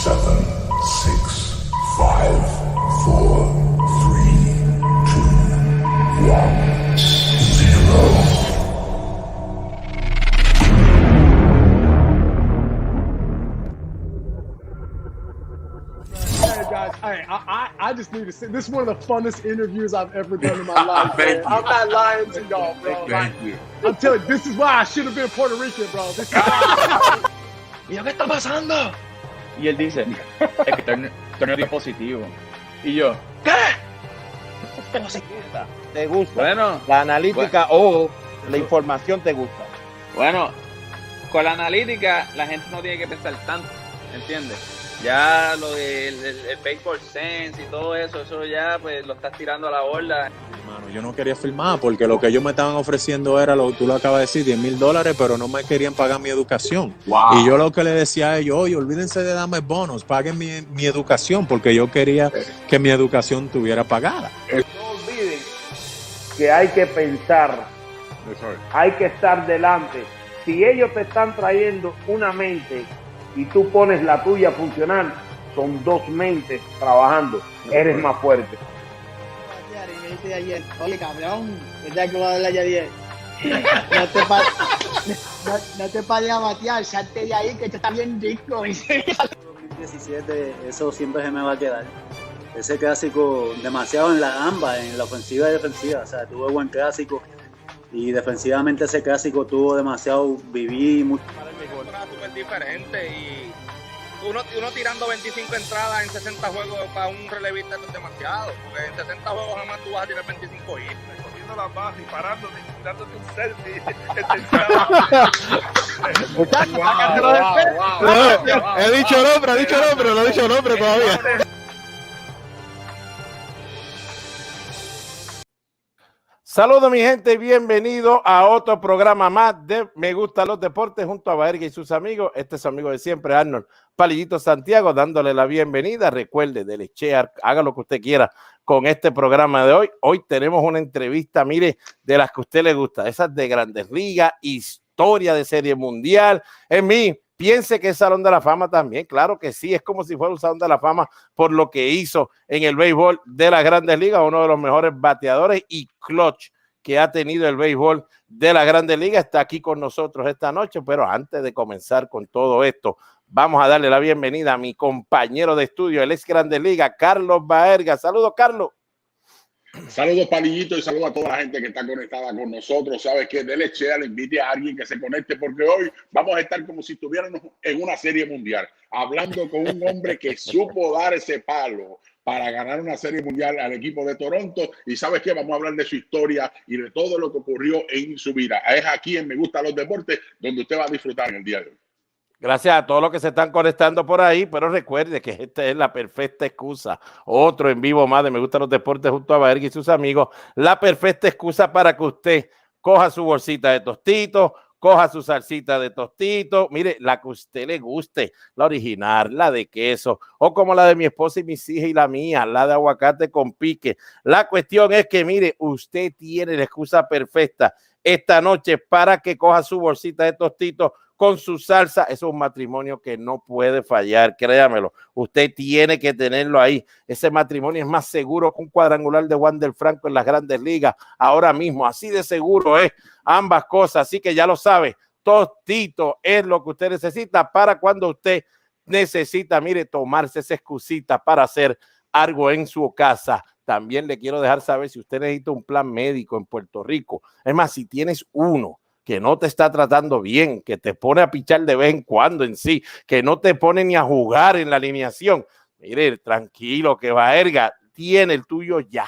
7, 6, 5, 4, 3, 2, 1, 0. I just need to say, this is one of the funnest interviews I've ever done in my life, man. I'm not lying to y'all, bro. Thank you. I'm telling you, this is why I should have been Puerto Rican, bro. This is why. Mira, ¿qué está pasando? Y él dice, es que torneo dio positivo. Y yo, ¿qué? Positivo. ¿Te gusta? Bueno, la analítica o la información te gusta. Bueno, con la analítica la gente no tiene que pensar tanto, ¿entiendes? Ya lo del el baseball sense y todo eso, eso ya pues lo estás tirando a la borda. Hermano, yo no quería firmar porque lo que ellos me estaban ofreciendo era, tú lo acabas de decir, $10,000, pero no me querían pagar mi educación. Wow. Y yo lo que le decía a ellos, oye, olvídense de darme bonos, paguen mi educación, porque yo quería que mi educación estuviera pagada. No olviden que hay que pensar, hay que estar delante. Si ellos te están trayendo una mente y tú pones la tuya a funcionar, son dos mentes trabajando, eres más fuerte. Y me dice ayer, oye cabrón, ¿verdad que va a hablar ayer? No te pares a batear, salte de ahí que esto está bien rico. 2017, eso siempre se me va a quedar. Ese clásico, demasiado en ambas, en la ofensiva y defensiva, o sea, tuvo buen clásico y defensivamente ese clásico tuvo demasiado, viví mucho. Súper diferente y uno tirando 25 entradas en 60 juegos para un relevista es demasiado, porque en 60 juegos jamás tú vas a tirar 25 hits. Cogiendo la base y parándote y dándote un selfie. He dicho nombre todavía. Saludos mi gente, bienvenido a otro programa más de Me Gustan Los Deportes junto a Baerga y sus amigos. Este es su amigo de siempre, Arnold Palillito Santiago, dándole la bienvenida. Recuerde, dele share, haga lo que usted quiera con este programa de hoy. Hoy tenemos una entrevista, mire, de las que a usted le gusta, esas de Grandes Ligas, historia de Serie Mundial. En mí, piense que es Salón de la Fama también, claro que sí, es como si fuera un Salón de la Fama por lo que hizo en el béisbol de las Grandes Ligas, uno de los mejores bateadores y clutch que ha tenido el béisbol de las Grandes Ligas, está aquí con nosotros esta noche, pero antes de comenzar con todo esto, vamos a darle la bienvenida a mi compañero de estudio, el ex Grandes Ligas, Carlos Baerga. Saludos, Carlos. Saludos, Palillito, y saludos a toda la gente que está conectada con nosotros. Sabes que dele share, le invite a alguien que se conecte, porque hoy vamos a estar como si estuviéramos en una serie mundial, hablando con un hombre que supo dar ese palo para ganar una serie mundial al equipo de Toronto. Y sabes que vamos a hablar de su historia y de todo lo que ocurrió en su vida. Es aquí en Me Gustan Los Deportes donde usted va a disfrutar en el día de hoy. Gracias a todos los que se están conectando por ahí, pero recuerde que esta es la perfecta excusa. Otro en vivo más de Me Gustan Los Deportes junto a Baerga y sus amigos. La perfecta excusa para que usted coja su bolsita de tostitos, coja su salsita de tostito, mire, la que a usted le guste, la original, la de queso, o como la de mi esposa y mis hijas y la mía, la de aguacate con pique. La cuestión es que, mire, usted tiene la excusa perfecta esta noche para que coja su bolsita de tostito con su salsa. Eso es un matrimonio que no puede fallar, créamelo. Usted tiene que tenerlo ahí. Ese matrimonio es más seguro que un cuadrangular de Wander Franco en las Grandes Ligas ahora mismo. Así de seguro es ambas cosas. Así que ya lo sabe, tostito es lo que usted necesita para cuando usted necesita, mire, tomarse esa excusita para hacer algo en su casa. También le quiero dejar saber si usted necesita un plan médico en Puerto Rico. Es más, si tienes uno que no te está tratando bien, que te pone a pichar de vez en cuando en sí, que no te pone ni a jugar en la alineación, mire, tranquilo, que Baerga tiene el tuyo ya.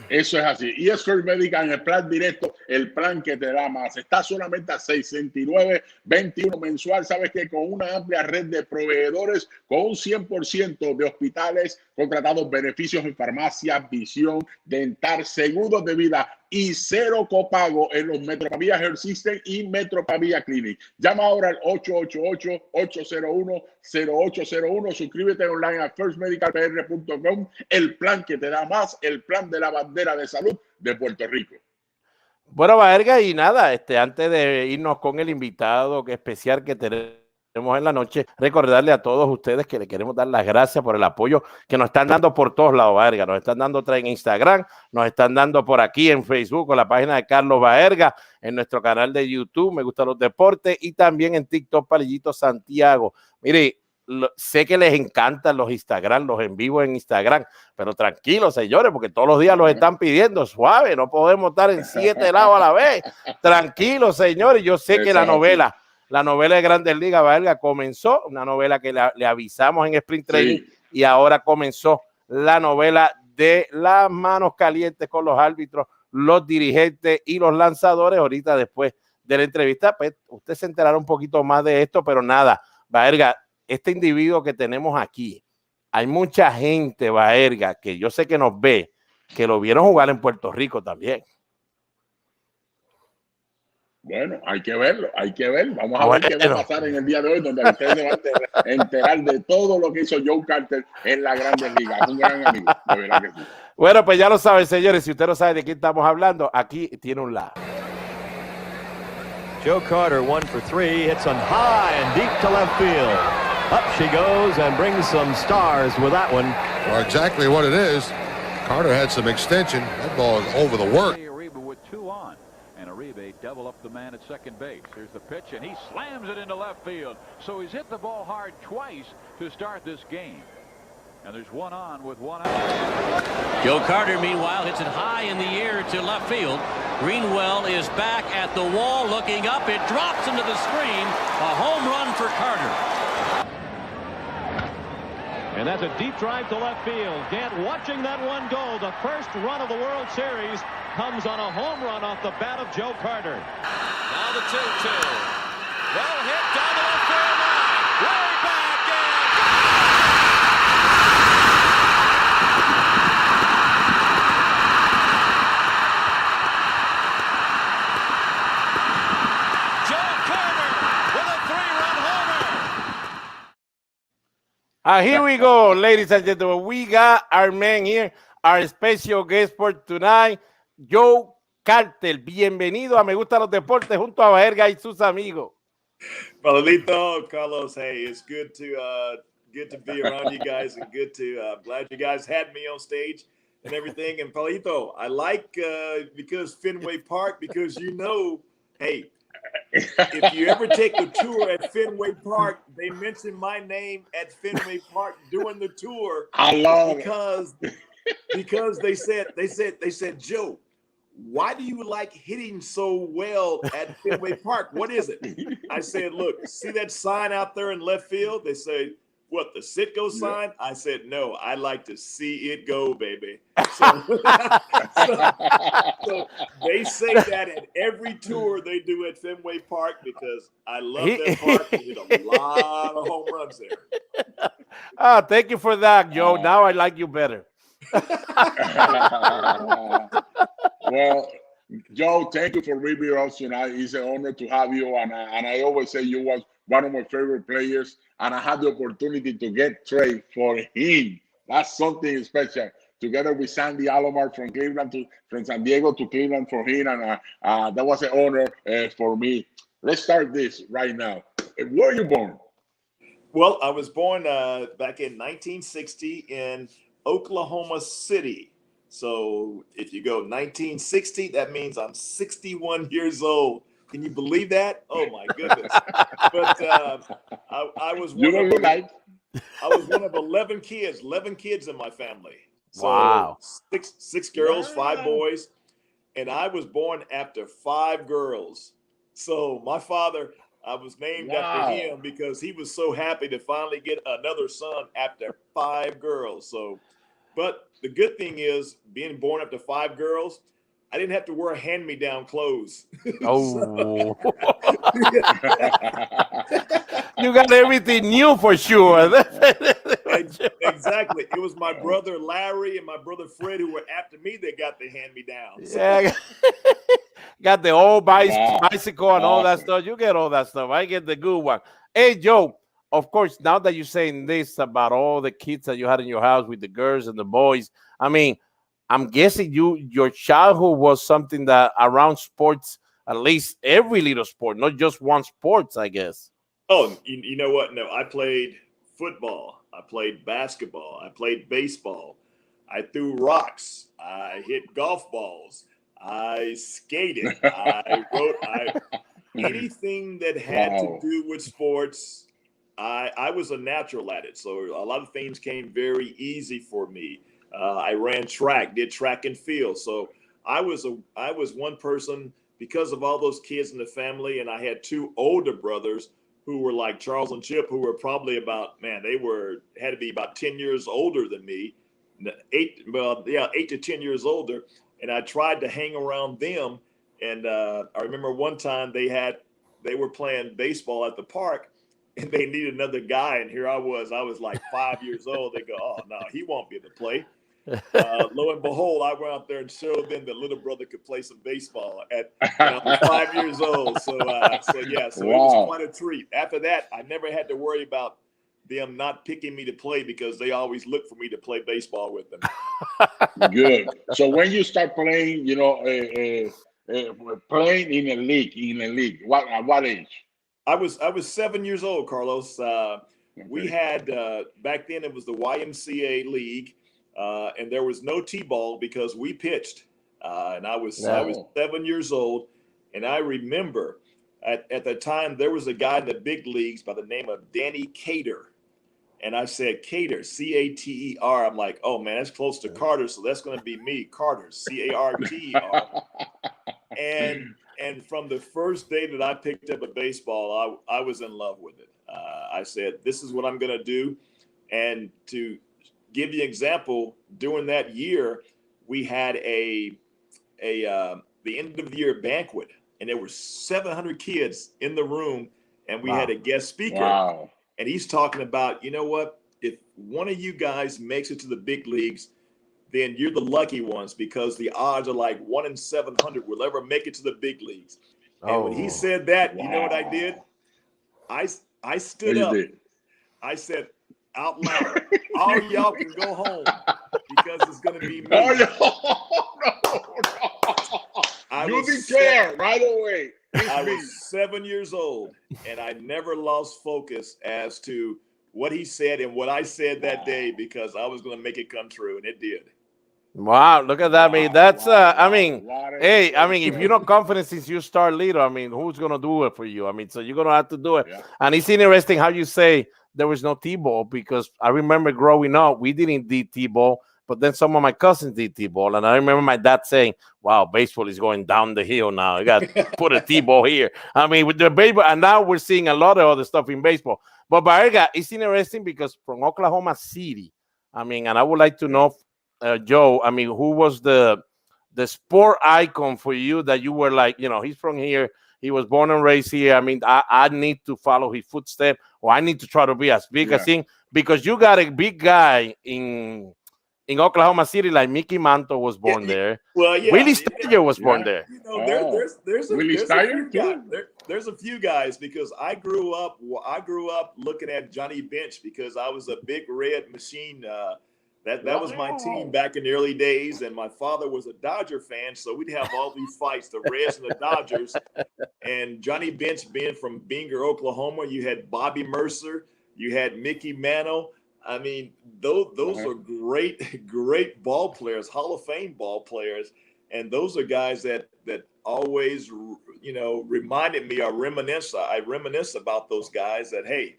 Eso es así. Y ESPERAMOS Médica en el plan directo, el plan que te da más. Está solamente a $69.21 mensual. Sabes que con una amplia red de proveedores, con un 100% de hospitales contratados, beneficios en farmacia, visión, dental, seguros de vida y cero copago en los Metropavia Health System y Metropavia Clinic. Llama ahora al 888-801-0801. Suscríbete online a firstmedicalpr.com. El plan que te da más, el plan de la bandera de salud de Puerto Rico. Bueno, Baerga, y nada, antes de irnos con el invitado especial que tenemos en la noche, recordarle a todos ustedes que le queremos dar las gracias por el apoyo que nos están dando por todos lados, Baerga. Nos están dando otra en Instagram, nos están dando por aquí en Facebook, con la página de Carlos Baerga, en nuestro canal de YouTube, Me Gustan los Deportes, y también en TikTok, Palillito Santiago. Mire, sé que les encantan los Instagram, los en vivo en Instagram, pero tranquilos, señores, porque todos los días los están pidiendo suave, no podemos estar en 7 lados a la vez. Tranquilos, señores, yo sé que la novela de Grandes Ligas, Baerga, comenzó, una novela que le avisamos en Sprint Training, y ahora comenzó la novela de las manos calientes con los árbitros, los dirigentes y los lanzadores. Ahorita, después de la entrevista, pues usted se enterará un poquito más de esto, pero nada, Baerga, este individuo que tenemos aquí, hay mucha gente, Baerga, que yo sé que nos ve, que lo vieron jugar en Puerto Rico también. Bueno, hay que verlo, hay que ver. Vamos a ver qué va a pasar en el día de hoy, donde ustedes se van a enterar de todo lo que hizo Joe Carter en la Grandes Ligas. Un gran amigo, de verdad que sí. Bueno, pues ya lo saben, señores. Si usted no sabe de quién estamos hablando, aquí tiene un lado. Joe Carter, 1 for 3, hits on high and deep to left field. Up she goes and brings some stars with that one. Well, exactly what it is. Carter had some extension. That ball is over the work. With 2 on. And Uribe double up the man at second base. Here's the pitch, and he slams it into left field. So he's hit the ball hard twice to start this game. And there's 1 on with 1 out. Joe Carter, meanwhile, hits it high in the air to left field. Greenwell is back at the wall looking up. It drops into the screen. A home run for Carter. And that's a deep drive to left field. Gant watching that one go. The first run of the World Series comes on a home run off the bat of Joe Carter. Now the 2-2. Well hit down the left field line. Way back in. Joe Carter with a 3-run homer. Here we go, ladies and gentlemen. We got our man here, our special guest for tonight, Joe Carter. Bienvenido a Me Gustan los Deportes junto a Baerga y sus amigos. Palillito, Carlos, hey, it's good to be around you guys, and glad you guys had me on stage and everything. And Palillito, I like because Fenway Park, because hey, if you ever take a tour at Fenway Park, they mention my name at Fenway Park during the tour. I love because they said, Joe, why do you like hitting so well at Fenway Park? What is it? I said, look, see that sign out there in left field? They say, what, the sit go sign? I said, no, I like to see it go, baby. So they say that at every tour they do at Fenway Park, because I love that park. They hit a lot of home runs there. Thank you for that, Joe. Now I like you better. Well, Joe, thank you for being with us tonight. It's an honor to have you, and I always say you was one of my favorite players, and I had the opportunity to get trade for him. That's something special. Together with Sandy Alomar from San Diego to Cleveland for him, and that was an honor for me. Let's start this right now. Where were you born? Well, I was born back in 1960 in Oklahoma City. So if you go 1960, that means I'm 61 years old. Can you believe that? Oh my goodness! But I was one of 11 kids in my family. So wow! Six girls, 5 boys, and I was born after 5 girls. So my father, I was named after him because he was so happy to finally get another son after 5 girls. So, but the good thing is, being born after 5 girls, I didn't have to wear hand-me-down clothes. Oh. You got everything new for sure. Exactly. It was my brother Larry and my brother Fred who were after me that got the hand-me-downs. Yeah. Got the old bicycle and all that stuff. You get all that stuff. I get the good one. Hey, Joe, of course, now that you're saying this about all the kids that you had in your house with the girls and the boys, I mean, I'm guessing your childhood was something that around sports, at least every little sport, not just one sports, I guess. Oh, you know what? No, I played football. I played basketball. I played baseball. I threw rocks. I hit golf balls. I skated. I wrote. Anything that had to do with sports. I was a natural at it, so a lot of things came very easy for me. I ran track, did track and field, so I was one person because of all those kids in the family, and I had two older brothers who were like Charles and Chip, who were probably had to be about 10 years older than me, 8 to 10 years older, and I tried to hang around them. And I remember one time they were playing baseball at the park, and they needed another guy. And here I was like 5 years old. They go, "Oh no, he won't be able to play." Lo and behold, I went out there and showed them that little brother could play some baseball at I was 5 years old. So it was quite a treat. After that, I never had to worry about them not picking me to play because they always looked for me to play baseball with them. Good. So when you start playing, playing in a league, at what age? I was 7 years old, Carlos. We had back then it was the YMCA league, and there was no T-ball because we pitched, and I was 7 years old, and I remember at the time there was a guy in the big leagues by the name of Danny Cater, and I said Cater, C-A-T-E-R. I'm like, oh man, that's close to Carter, so that's going to be me, Carter, C-A-R-T-E-R. And from the first day that I picked up a baseball, I was in love with it. I said, this is what I'm going to do. And to give you an example, during that year, we had the end of the year banquet, and there were 700 kids in the room, and we had a guest speaker. Wow. And he's talking about, you know what, if one of you guys makes it to the big leagues, then you're the lucky ones because the odds are like 1 in 700 will ever make it to the big leagues. And when he said that, you know what I did? I stood up. I said out loud, all y'all can go home because it's going to be me. You declare right away. I was 7 years old, and I never lost focus as to what he said and what I said that day because I was going to make it come true, and it did. Wow, look at that. I mean, that's, hey, if you're not confident since you start little, who's going to do it for you? So you're going to have to do it. Yeah. And it's interesting how you say there was no T-ball because I remember growing up, we didn't do T-ball, but then some of my cousins did T-ball. And I remember my dad saying, wow, baseball is going down the hill now. You got to put a T-ball here. With the baseball, and now we're seeing a lot of other stuff in baseball. But Baerga, it's interesting because from Oklahoma City, and I would like to know, Joe, who was the sport icon for you that you were like, he's from here, he was born and raised here. I need to follow his footsteps, or I need to try to be as big as him, because you got a big guy in Oklahoma City, like Mickey Mantle was born there. Well, yeah, Willie Steyer was born there. There's a few guys because I grew up looking at Johnny Bench because I was a big red machine. That was my team back in the early days, and my father was a Dodger fan, so we'd have all these fights, the Reds and the Dodgers. And Johnny Bench being from Binger, Oklahoma, you had Bobby Mercer, you had Mickey Mantle. Those are great ball players, Hall of Fame ball players, and those are guys that always reminded me or reminisce. I reminisce about those guys that, hey,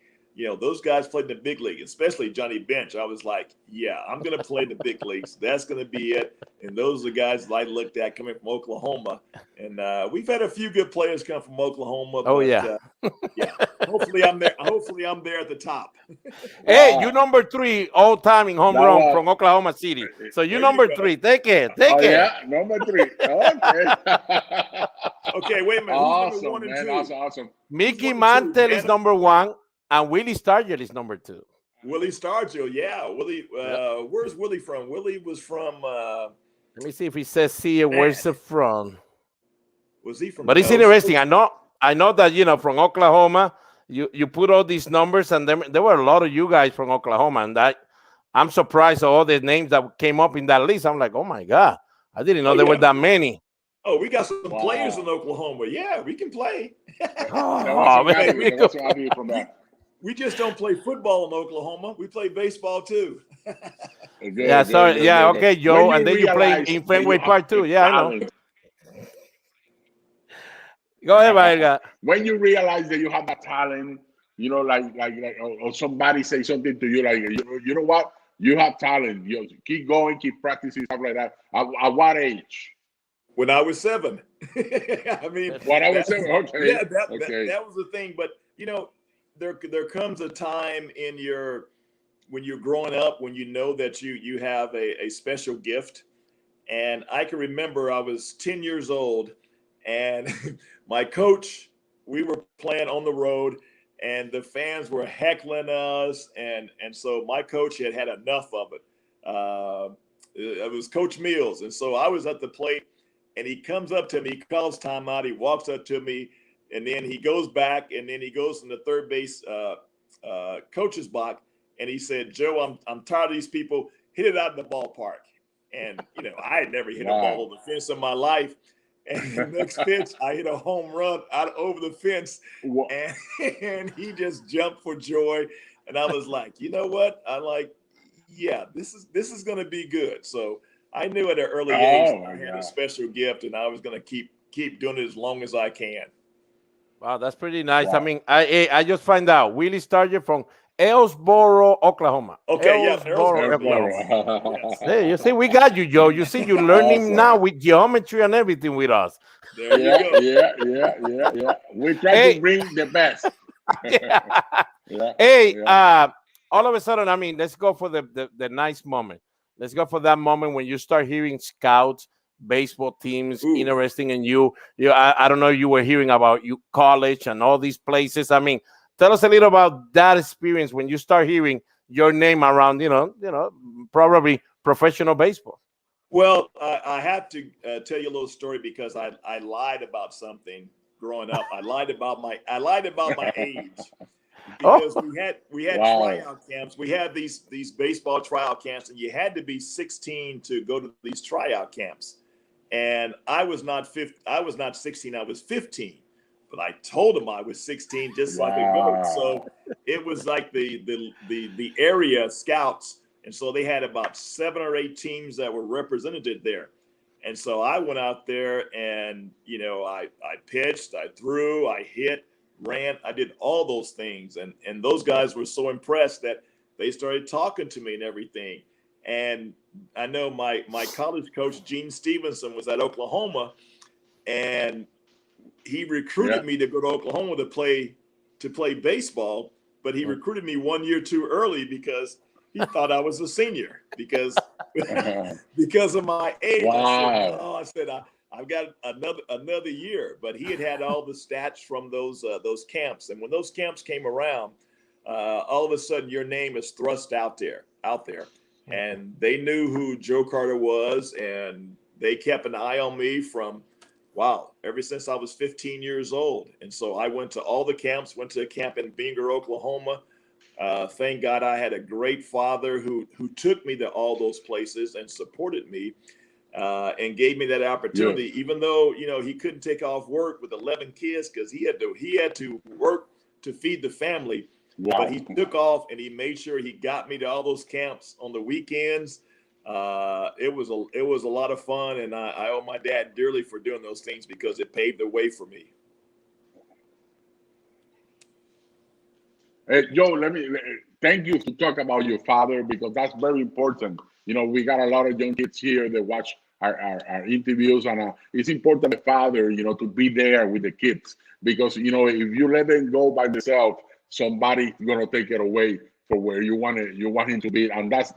those guys played in the big league, especially Johnny Bench. I was like, yeah, I'm going to play in the big leagues. That's going to be it. And those are the guys that I looked at coming from Oklahoma. And we've had a few good players come from Oklahoma. Oh, yeah. Hopefully I'm there. Hopefully I'm there at the top. Hey, you number 3 all time in home run from Oklahoma City. So you number 3. Take it. Yeah, number 3. Okay. Okay, wait a minute. Who's number 1 and 2? Awesome. Mickey Mantle is number 1. And Willie Stargell is number 2. Willie Stargell, yeah. Willie, where's Willie from? Willie was from. Let me see if he says here. Where's it from? Was he from? But it's interesting. I know that from Oklahoma. You put all these numbers, and there were a lot of you guys from Oklahoma, and I'm surprised at all the names that came up in that list. I'm like, oh my God, I didn't know there were that many. Oh, we got some players in Oklahoma. Yeah, we can play. We just don't play football in Oklahoma. We play baseball too. Okay, Joe, and then you play in Fenway Park too. Yeah, I know. Go ahead, Baerga. When you realize that you have that talent, you know, or somebody say something to you like, you know what, you have talent. You keep going, keep practicing, stuff like that. At what age? When I was 7. I mean, when I was 7. Okay. Yeah, that was the thing. But you know, there comes a time when you're growing up when you know that you have a special gift. And I can remember I was 10 years old, and my coach, we were playing on the road, and the fans were heckling us, and so my coach had enough of it. It was Coach Mills, and so I was at the plate, and he comes up to me, he calls timeout, he walks up to me, and then he goes back, and then he goes in the third base coach's box, and he said, "Joe, I'm tired of these people. Hit it out in the ballpark." And you know, I had never hit a ball over the fence in my life. And the next pitch, I hit a home run out over the fence, and he just jumped for joy. And I was like, you know what? I'm like, yeah, this is going to be good. So I knew at an early age I had a special gift, and I was going to keep doing it as long as I can. Wow, that's pretty nice. Wow. I mean, I just find out Willie started from Ellsboro, Oklahoma. Okay, Ellsboro, Oklahoma. Yes. Hey, you see, we got you, Joe. You see, you're learning now with geometry and everything with us. There you go. Yeah. We try to bring the best. All of a sudden, I mean, let's go for the nice moment. Let's go for that moment when you start hearing scouts, baseball teams interesting in you. I don't know, you were hearing about you college and all these places. I mean, tell us a little about that experience when you start hearing your name around, you know, probably professional baseball. Well, I have to tell you a little story because I lied about something growing up. I lied about my age because we had tryout camps. We had these baseball tryout camps, and you had to be 16 to go to these tryout camps. And I was not 16. I was 15. But I told him I was 16 just so I could go. So it was like the area scouts. And so they had about 7 or 8 teams that were represented there. And so I went out there and, you know, I pitched, I threw, I hit, ran. I did all those things. And those guys were so impressed that they started talking to me and everything. And I know my college coach, Gene Stevenson, was at Oklahoma, and he recruited me to go to Oklahoma to play baseball, but he recruited me 1 year too early because he thought I was a senior because of my age. Wow. I said, I've got another year, but he had all the stats from those camps. And when those camps came around, all of a sudden your name is thrust out there. And they knew who Joe Carter was, and they kept an eye on me ever since I was 15 years old. And so I went to all the camps, went to a camp in Binger, Oklahoma. Thank God I had a great father who took me to all those places and supported me and gave me that opportunity, even though, you know, he couldn't take off work with 11 kids because he had to work to feed the family. Wow. But he took off and he made sure he got me to all those camps on the weekends. It was a lot of fun, and I owe my dad dearly for doing those things because it paved the way for me. Hey, Joe, thank you to talk about your father because that's very important. You know, we got a lot of young kids here that watch our interviews, and it's important the father, you know, to be there with the kids because, you know, if you let them go by themselves, somebody's gonna take it away for where you want him to be, and that's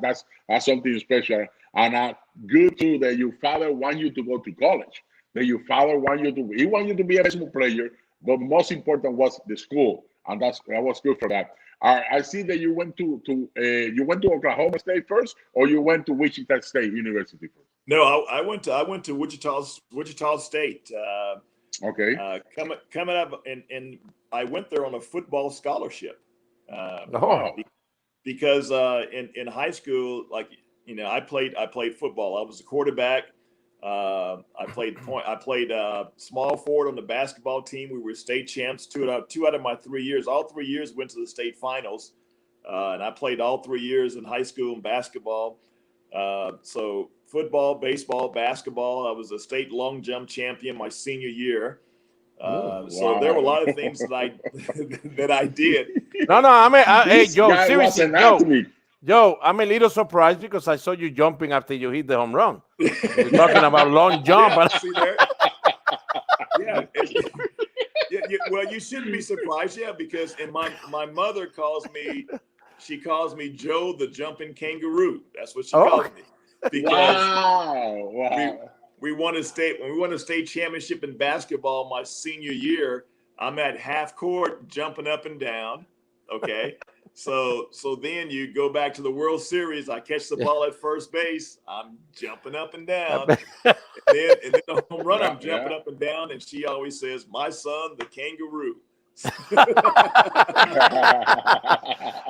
something special. And good too that your father want you to go to college. That your father want you to be a baseball player, but most important was the school, and that was good for that. I see that you went to Oklahoma State first, or you went to Wichita State University first. No, I went to Wichita State. Okay. Coming up, and I went there on a football scholarship. Because in high school, like, you know, I played football. I was a quarterback. I played small forward on the basketball team. We were state champs two out of my 3 years. All 3 years went to the state finals, and I played all 3 years in high school and basketball. So football, baseball, basketball. I was a state long jump champion my senior year. So there were a lot of things that I did. No, I mean, hey, Joe, seriously, Joe, I'm a little surprised because I saw you jumping after you hit the home run. You're talking about long jump. Yeah, see there? Yeah. Well, you shouldn't be surprised, because my mother calls me Joe the jumping kangaroo. That's what she calls me. Because we won a state championship in basketball my senior year. I'm at half court jumping up and down. Okay. So then you go back to the World Series. I catch the ball at first base. I'm jumping up and down. and then the home run, I'm jumping up and down. And she always says, "My son, the kangaroo."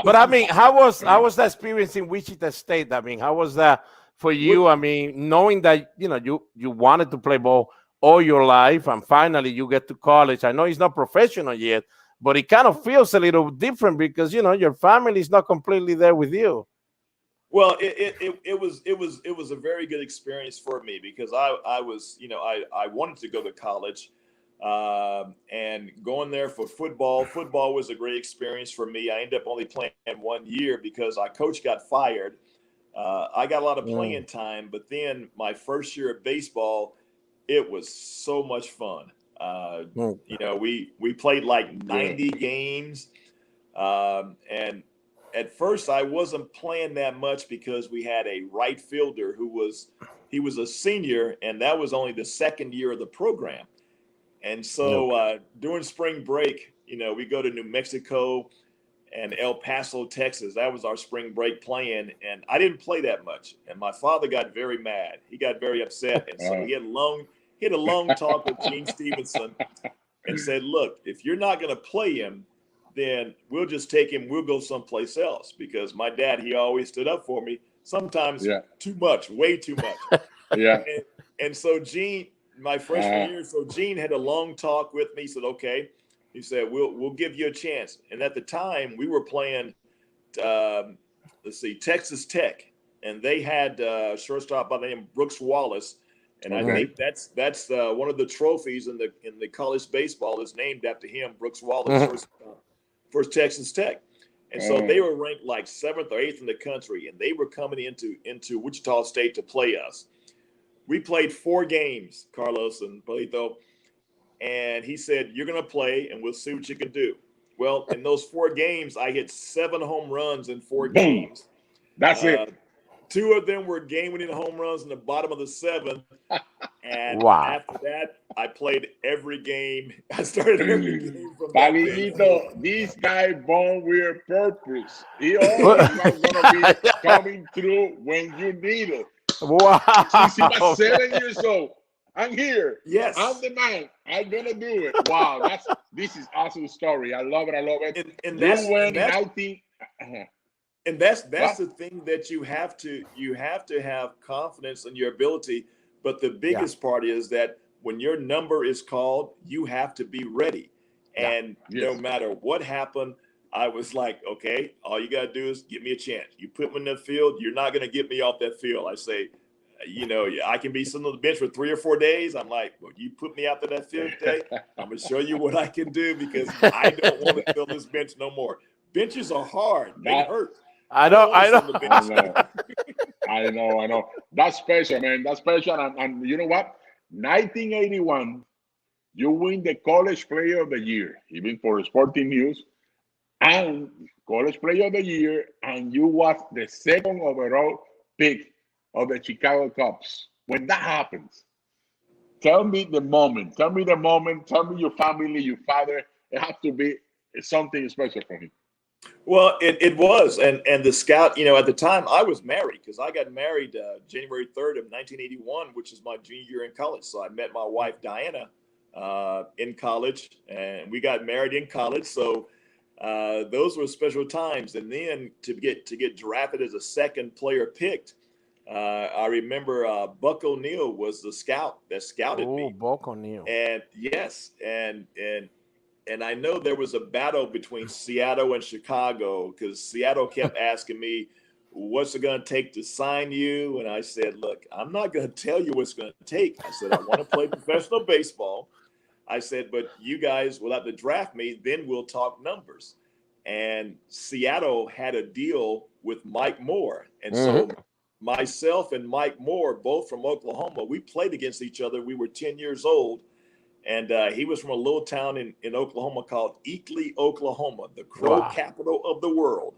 But I mean, how was the experience in Wichita State? I mean, how was that for you? I mean, knowing that you wanted to play ball all your life, and finally you get to college. I know it's not professional yet, but it kind of feels a little different because your family is not completely there with you. Well, it was a very good experience for me because I wanted to go to college, and going there for football. Football was a great experience for me. I ended up only playing 1 year because our coach got fired. I got a lot of playing time, but then my first year of baseball, it was so much fun. We played like 90 games. And at first I wasn't playing that much because we had a right fielder who was a senior, and that was only the second year of the program. And so during spring break, we go to New Mexico and El Paso, Texas. That was our spring break playing, and I didn't play that much. And my father got very mad. He got very upset, and so he had a long talk with Gene Stevenson and said, "Look, if you're not going to play him, then we'll just take him. We'll go someplace else." Because my dad, he always stood up for me. Sometimes too much, way too much. And so Gene, my freshman year, so Gene had a long talk with me. He said, "Okay." He said, "We'll give you a chance." And at the time, we were playing, Texas Tech, and they had a shortstop by the name of Brooks Wallace. And I think that's one of the trophies in the college baseball is named after him, Brooks Wallace, first Texas Tech. And so they were ranked like 7th or 8th in the country, and they were coming into Wichita State to play us. We played 4 games, Carlos and Palillito, and he said, "You're going to play, and we'll see what you can do." Well, in those 4 games, I hit 7 home runs in 4 games. That's it. 2 of them were game-winning home runs in the bottom of the 7th. And after that, I played every game. I started every game from Palillito, this guy born with purpose. He always was going to be coming through when you need it. Wow. Since he was 7 years old, I'm here. Yes. I'm the man. I'm going to do it. Wow. This is awesome story. I love it. And that's the the thing that you have to have confidence in your ability. But the biggest part is that when your number is called, you have to be ready. And no matter what happened, I was like, okay, all you got to do is give me a chance. You put me in the field, you're not going to get me off that field. I say, I can be sitting on the bench for 3 or 4 days. I'm like, well, you put me out to that field today, I'm going to show you what I can do because I don't want to fill this bench no more. Benches are hard. They hurt. I know. That's special, man. That's special. And you know what? 1981, you win the College Player of the Year, even for Sporting News, and College Player of the Year, and you was the 2nd overall pick of the Chicago Cubs. When that happens, tell me the moment. Tell me your family, your father. It has to be something special for him. Well, it was, and the scout, at the time I was married because I got married January 3rd of 1981, which is my junior year in college. So I met my wife Diana in college, and we got married in college. So those were special times. And then to get drafted as a 2nd player picked, I remember Buck O'Neill was the scout that scouted me. Buck O'Neill. And yes, and I know there was a battle between Seattle and Chicago because Seattle kept asking me, what's it going to take to sign you? And I said, look, I'm not going to tell you what's going to take. I said, I want to play professional baseball. I said, but you guys will have to draft me. Then we'll talk numbers. And Seattle had a deal with Mike Moore. And so myself and Mike Moore, both from Oklahoma, we played against each other. We were 10 years old. And he was from a little town in Oklahoma called Eakley, Oklahoma, the crow capital of the world.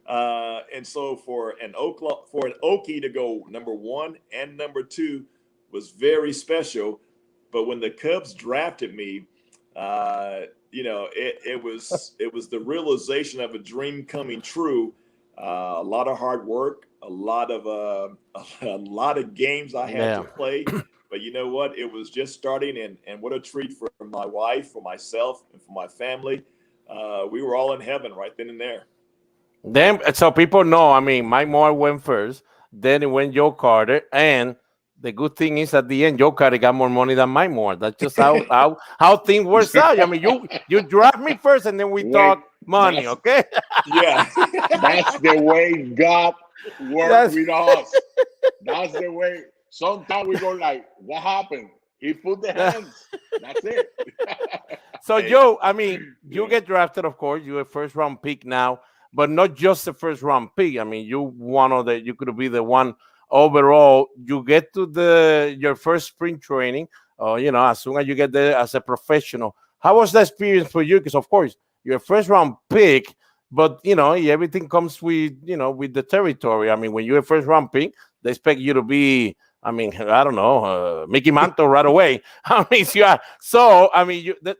And so for an Okie to go number 1 and number 2 was very special. But when the Cubs drafted me, it was the realization of a dream coming true. A lot of hard work, a lot of games I had to play. But you know what? It was just starting, and what a treat for my wife, for myself, and for my family. We were all in heaven right then and there. Then, so people know, I mean, Mike Moore went first, then it went Joe Carter, and the good thing is at the end, Joe Carter got more money than Mike Moore. That's just how things works out. I mean, you draft me first, and then we talk money, okay? Yeah, that's the way God works with us. That's the way. Sometimes we go like, what happened? He put the hands. That's it. So, Joe, I mean, you get drafted, of course. You're a first-round pick now, but not just a first-round pick. I mean, you could be the one overall. You get to your first spring training, as soon as you get there as a professional. How was the experience for you? Because, of course, you're a first-round pick, but, everything comes with the territory. I mean, when you're a first-round pick, they expect you to be, I mean, I don't know, Mickey Mantle right away. I mean,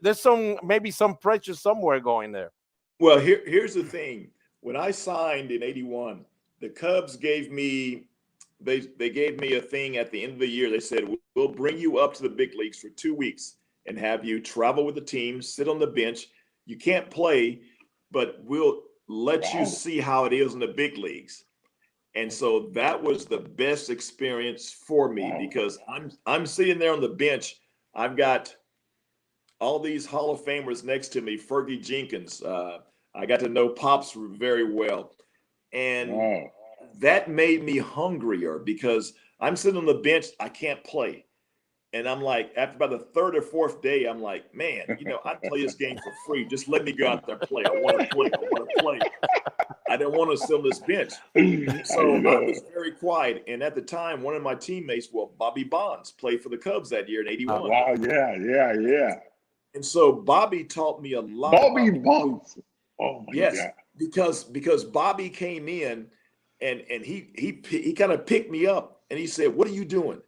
there's maybe some pressure somewhere going there. Well, here's the thing. When I signed in '81, the Cubs gave me they gave me a thing at the end of the year. They said, we'll bring you up to the big leagues for 2 weeks and have you travel with the team, sit on the bench. You can't play, but we'll let you see how it is in the big leagues. And so that was the best experience for me because I'm sitting there on the bench. I've got all these Hall of Famers next to me, Fergie Jenkins. I got to know Pops very well. And that made me hungrier because I'm sitting on the bench. I can't play. And I'm like, after about the 3rd or 4th day, I'm like, man, I'd play this game for free. Just let me go out there and play. I want to play. I want to play. I didn't want to sit on this bench. So I was very quiet. And at the time, one of my teammates, Bobby Bonds, played for the Cubs that year in '81. Oh, wow, yeah. And so Bobby taught me a lot. Bobby Bonds. Oh, my God. Because Bobby came in and he kind of picked me up and he said, what are you doing?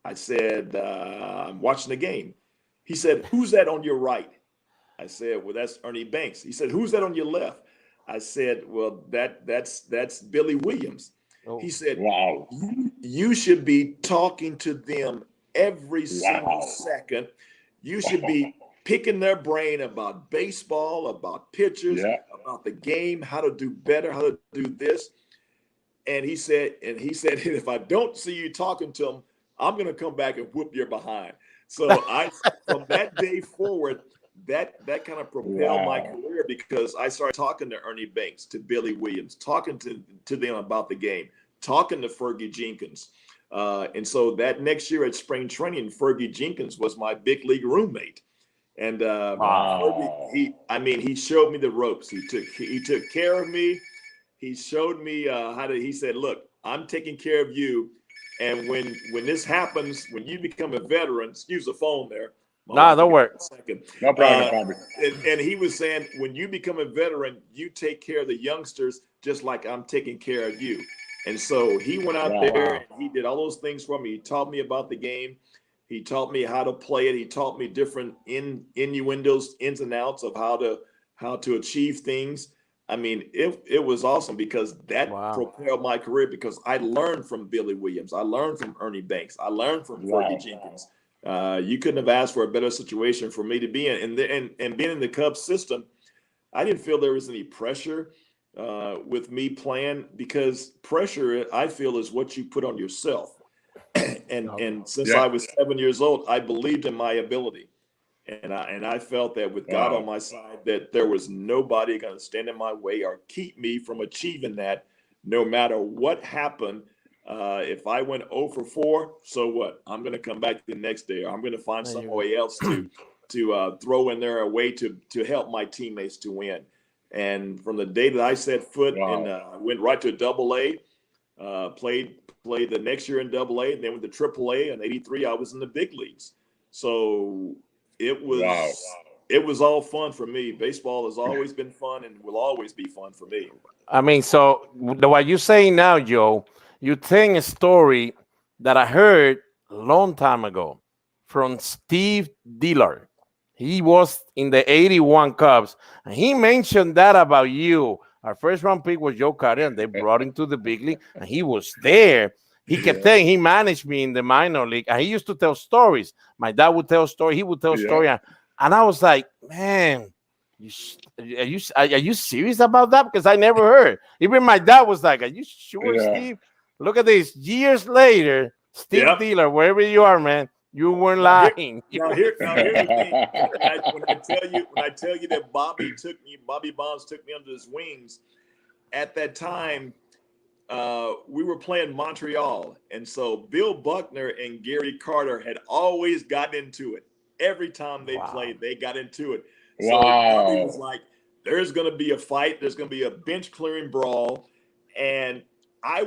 I said, I'm watching the game. He said, who's that on your right? I said, well, that's Ernie Banks. He said, who's that on your left? I said, well, that's Billy Williams. Oh, he said, wow, you should be talking to them every single second. You should be picking their brain about baseball, about pitchers, about the game, how to do better, how to do this. And he said, if I don't see you talking to them, I'm going to come back and whoop your behind. So from that day forward, that kind of propelled my career because I started talking to Ernie Banks, to Billy Williams, talking to them about the game, talking to Fergie Jenkins. And so that next year at spring training, Fergie Jenkins was my big league roommate. And Fergie, he showed me the ropes. He took care of me. He showed me he said, look, I'm taking care of you. And when this happens, when you become a veteran, excuse the phone there. Don't worry. No problem. And he was saying, when you become a veteran, you take care of the youngsters just like I'm taking care of you. And so he went out there and he did all those things for me. He taught me about the game. He taught me how to play it. He taught me different innuendos, ins and outs of how to achieve things. I mean, it was awesome because that propelled my career because I learned from Billy Williams. I learned from Ernie Banks. I learned from Fergie Jenkins. You couldn't have asked for a better situation for me to be in. And being in the Cubs system, I didn't feel there was any pressure. with me playing, because pressure, I feel, is what you put on yourself. and since I was 7 years old, I believed in my ability. And I felt that with God on my side, that there was nobody going to stand in my way or keep me from achieving that, no matter what happened. If I went 0 for 4, so what? I'm going to come back the next day, or I'm going to find some way else to throw in there a way to help my teammates to win. And from the day that I set foot and went right to AA, played the next year in AA, and then went to AAA. In '83, I was in the big leagues. So it was all fun for me. Baseball has always been fun and will always be fun for me. I mean, so what you're saying now, Joe, you're telling a story that I heard a long time ago from Steve Dillard. He was in the '81 Cubs, and he mentioned that about you. Our first round pick was Joe Carter, and they brought him to the big league, and he was there. He kept saying he managed me in the minor league, and he used to tell stories. My dad would tell stories. He would tell stories, and I was like, man, are you serious about that? Because I never heard. Even my dad was like, are you sure, Steve? Look at this. Years later, Steve Dillard, wherever you are, man, you weren't lying. Here's the thing. When I tell you that Bobby Bonds took me under his wings, at that time, we were playing Montreal. And so Bill Buckner and Gary Carter had always gotten into it. Every time they played, they got into it. So Bobby was like, there's going to be a fight. There's going to be a bench clearing brawl. And I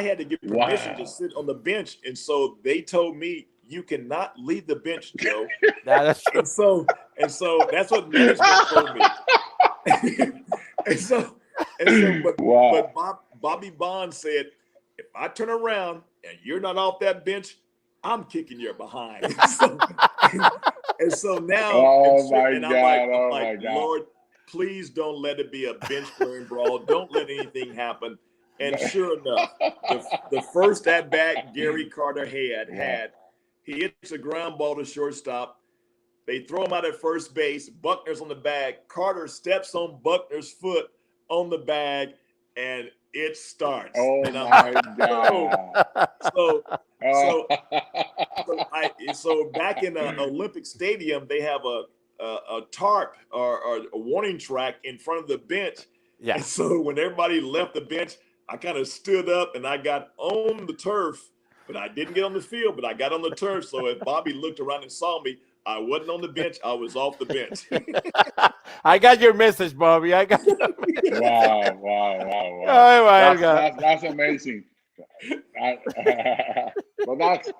had to get permission to sit on the bench. And so they told me, you cannot leave the bench, Joe. That's true. And so that's what management told me. But Bobby Bonds said, if I turn around and you're not off that bench, I'm kicking your behind. And so now, I'm like, Lord, please don't let it be a bench clearing brawl. Don't let anything happen. And sure enough, the first at bat Gary Carter had, he hits a ground ball to shortstop. They throw him out at first base. Buckner's on the bag. Carter steps on Buckner's foot on the bag, and it starts. Oh, and my God. So back in the Olympic Stadium, they have a tarp or a warning track in front of the bench. Yeah. And so when everybody left the bench, I kind of stood up and I got on the turf, but I didn't get on the field, but I got on the turf. So if Bobby looked around and saw me, I wasn't on the bench. I was off the bench. I got your message, Bobby. I got your message. Wow. Oh, my God. That's amazing. But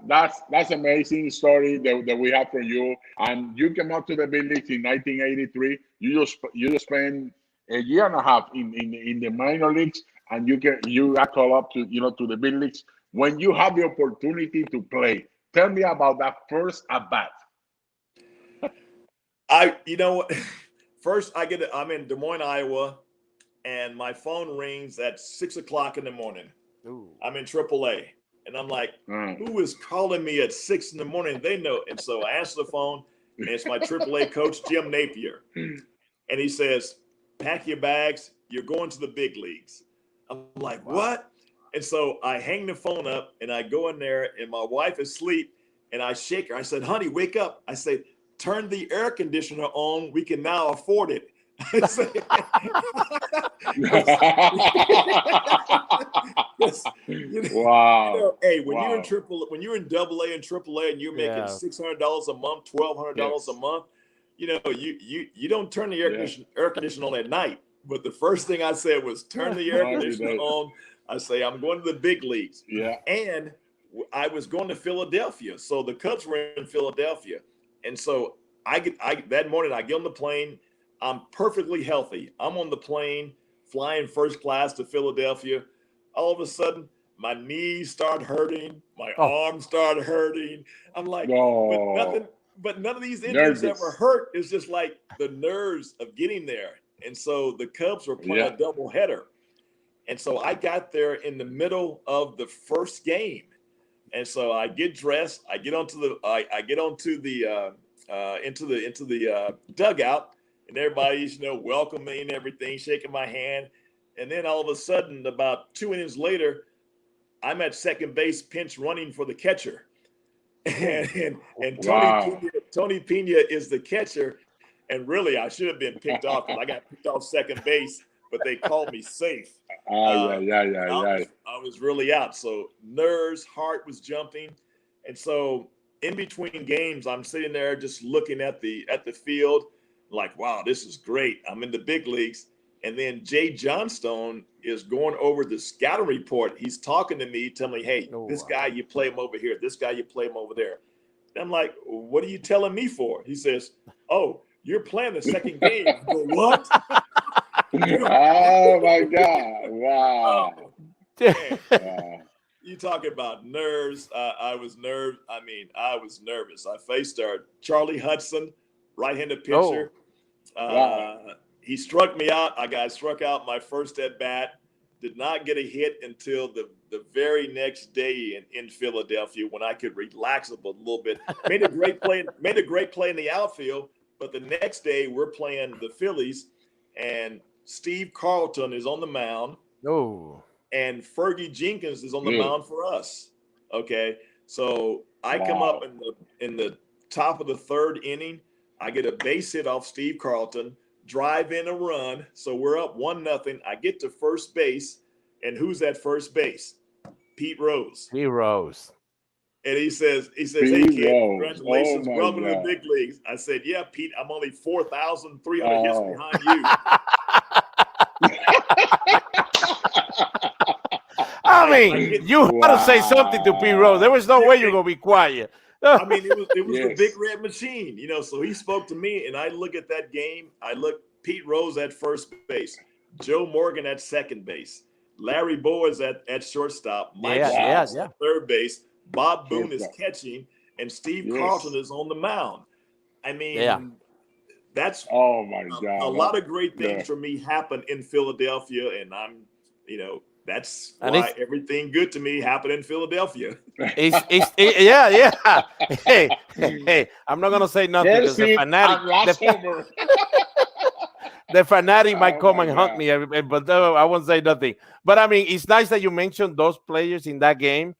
that's amazing story that we have for you. And you came up to the big leagues in 1983. You just spent a year and a half in the minor leagues, and you got called up to the big leagues. When you have the opportunity to play, tell me about that first at bat. First I'm in Des Moines, Iowa, and my phone rings at 6 o'clock in the morning. Ooh. I'm in AAA, and I'm like, who is calling me at 6 in the morning? They know. And so I answer the phone, and it's my AAA coach, Jim Napier. And he says, pack your bags. You're going to the big leagues. I'm like, what? And so I hang the phone up, and I go in there, and my wife is asleep, and I shake her. I said, honey, wake up. I said, turn the air conditioner on. We can now afford it. Wow. Hey, when you're in AA and AAA, and you're making $600 a month, $1,200 a month, you don't turn the air conditioner on at night. But the first thing I said was turn the air conditioner on. I say I'm going to the big leagues. Yeah. And I was going to Philadelphia, so the Cubs were in Philadelphia, and so that morning I get on the plane. I'm perfectly healthy. I'm on the plane, flying first class to Philadelphia. All of a sudden, my knees start hurting. My arms start hurting. I'm like, but none of these injuries ever hurt. It's just like the nerves of getting there. And so the Cubs were playing a doubleheader. And so I got there in the middle of the first game. And so I get dressed. I get onto the dugout. And everybody's, welcoming me and everything, shaking my hand. And then all of a sudden, about 2 innings later, I'm at second base, pinch running for the catcher. And Tony Pena is the catcher. And really, I should have been picked off because I got picked off second base, but they called me safe. I was really out. So nerves, heart was jumping. And so in between games, I'm sitting there just looking at the field like, wow, this is great. I'm in the big leagues. And then Jay Johnstone is going over the scouting report. He's talking to me, telling me, hey, this guy, you play him over here. This guy, you play him over there. And I'm like, what are you telling me for? He says, oh, you're playing the second game. I go, what? Oh, my God. Wow. You talking about nerves. I was nervous. I was nervous. I faced Charlie Hudson, right-handed pitcher. He struck me out. I got struck out my first at bat. Did not get a hit until the very next day in Philadelphia when I could relax a little bit. Made a great play in the outfield, but the next day we're playing the Phillies, and Steve Carlton is on the mound. And Fergie Jenkins is on the mound for us. Okay, so I come up in the top of the third inning. I get a base hit off Steve Carlton. Drive in a run, so we're up 1-0. I get to first base, and who's at first base? Pete Rose. Pete Rose. And he says, hey kid, congratulations, welcome to the big leagues. I said, yeah, Pete, I'm only 4,300 hits behind you. I mean, you had to say something to Pete Rose. There was no way you're gonna be quiet. I mean, it was the big red machine, So he spoke to me, and I look at that game. I look Pete Rose at first base, Joe Morgan at second base, Larry Boaz at shortstop, Mike Jones at third base, Bob Boone is catching, and Steve Carlton is on the mound. I mean, that's a lot of great things for me happen in Philadelphia, and I'm, that's why everything good to me happened in Philadelphia. Hey, I'm not gonna say nothing because the fanatic might come and hunt me, but I won't say nothing. But I mean, it's nice that you mentioned those players in that game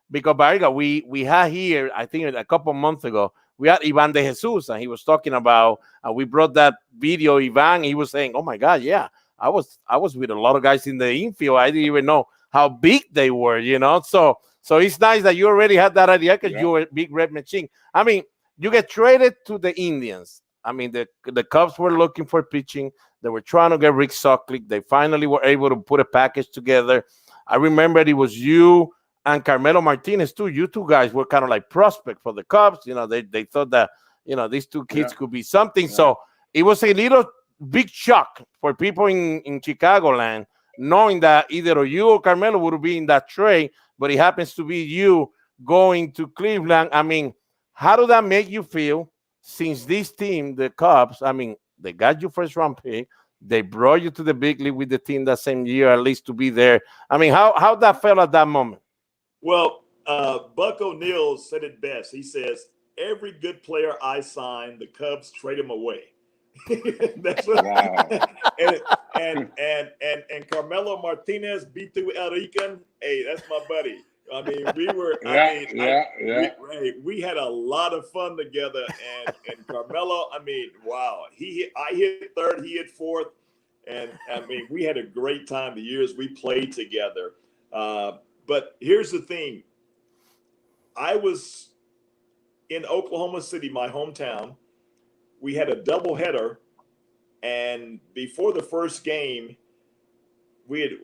because Baerga, we had here, I think a couple months ago, we had Ivan de Jesus, and he was talking about, we brought that video. Ivan, he was saying, "Oh my God, yeah." I was with a lot of guys in the infield. I didn't even know how big they were, So it's nice that you already had that idea because you were a big red machine. I mean, you get traded to the Indians. I mean, the Cubs were looking for pitching. They were trying to get Rick Sutcliffe. They finally were able to put a package together. I remember it was you and Carmelo Martinez too. You two guys were kind of like prospect for the Cubs. They thought that, these two kids could be something. So it was a little big shock for people in Chicagoland, knowing that either you or Carmelo would be in that trade, but it happens to be you going to Cleveland. I mean, how did that make you feel since this team, the Cubs, I mean, they got your first round pick, they brought you to the big league with the team that same year, at least to be there. I mean, how that felt at that moment? Well, Buck O'Neil said it best. He says, every good player I sign, the Cubs trade him away. That's what, and Carmelo Martinez beat through El Rican. Hey, that's my buddy. I mean, we were. We had a lot of fun together, and Carmelo. I mean, wow. I hit third, he hit fourth, and I mean, we had a great time the years we played together. But here's the thing. I was in Oklahoma City, my hometown. We had a doubleheader, and before the first game, we had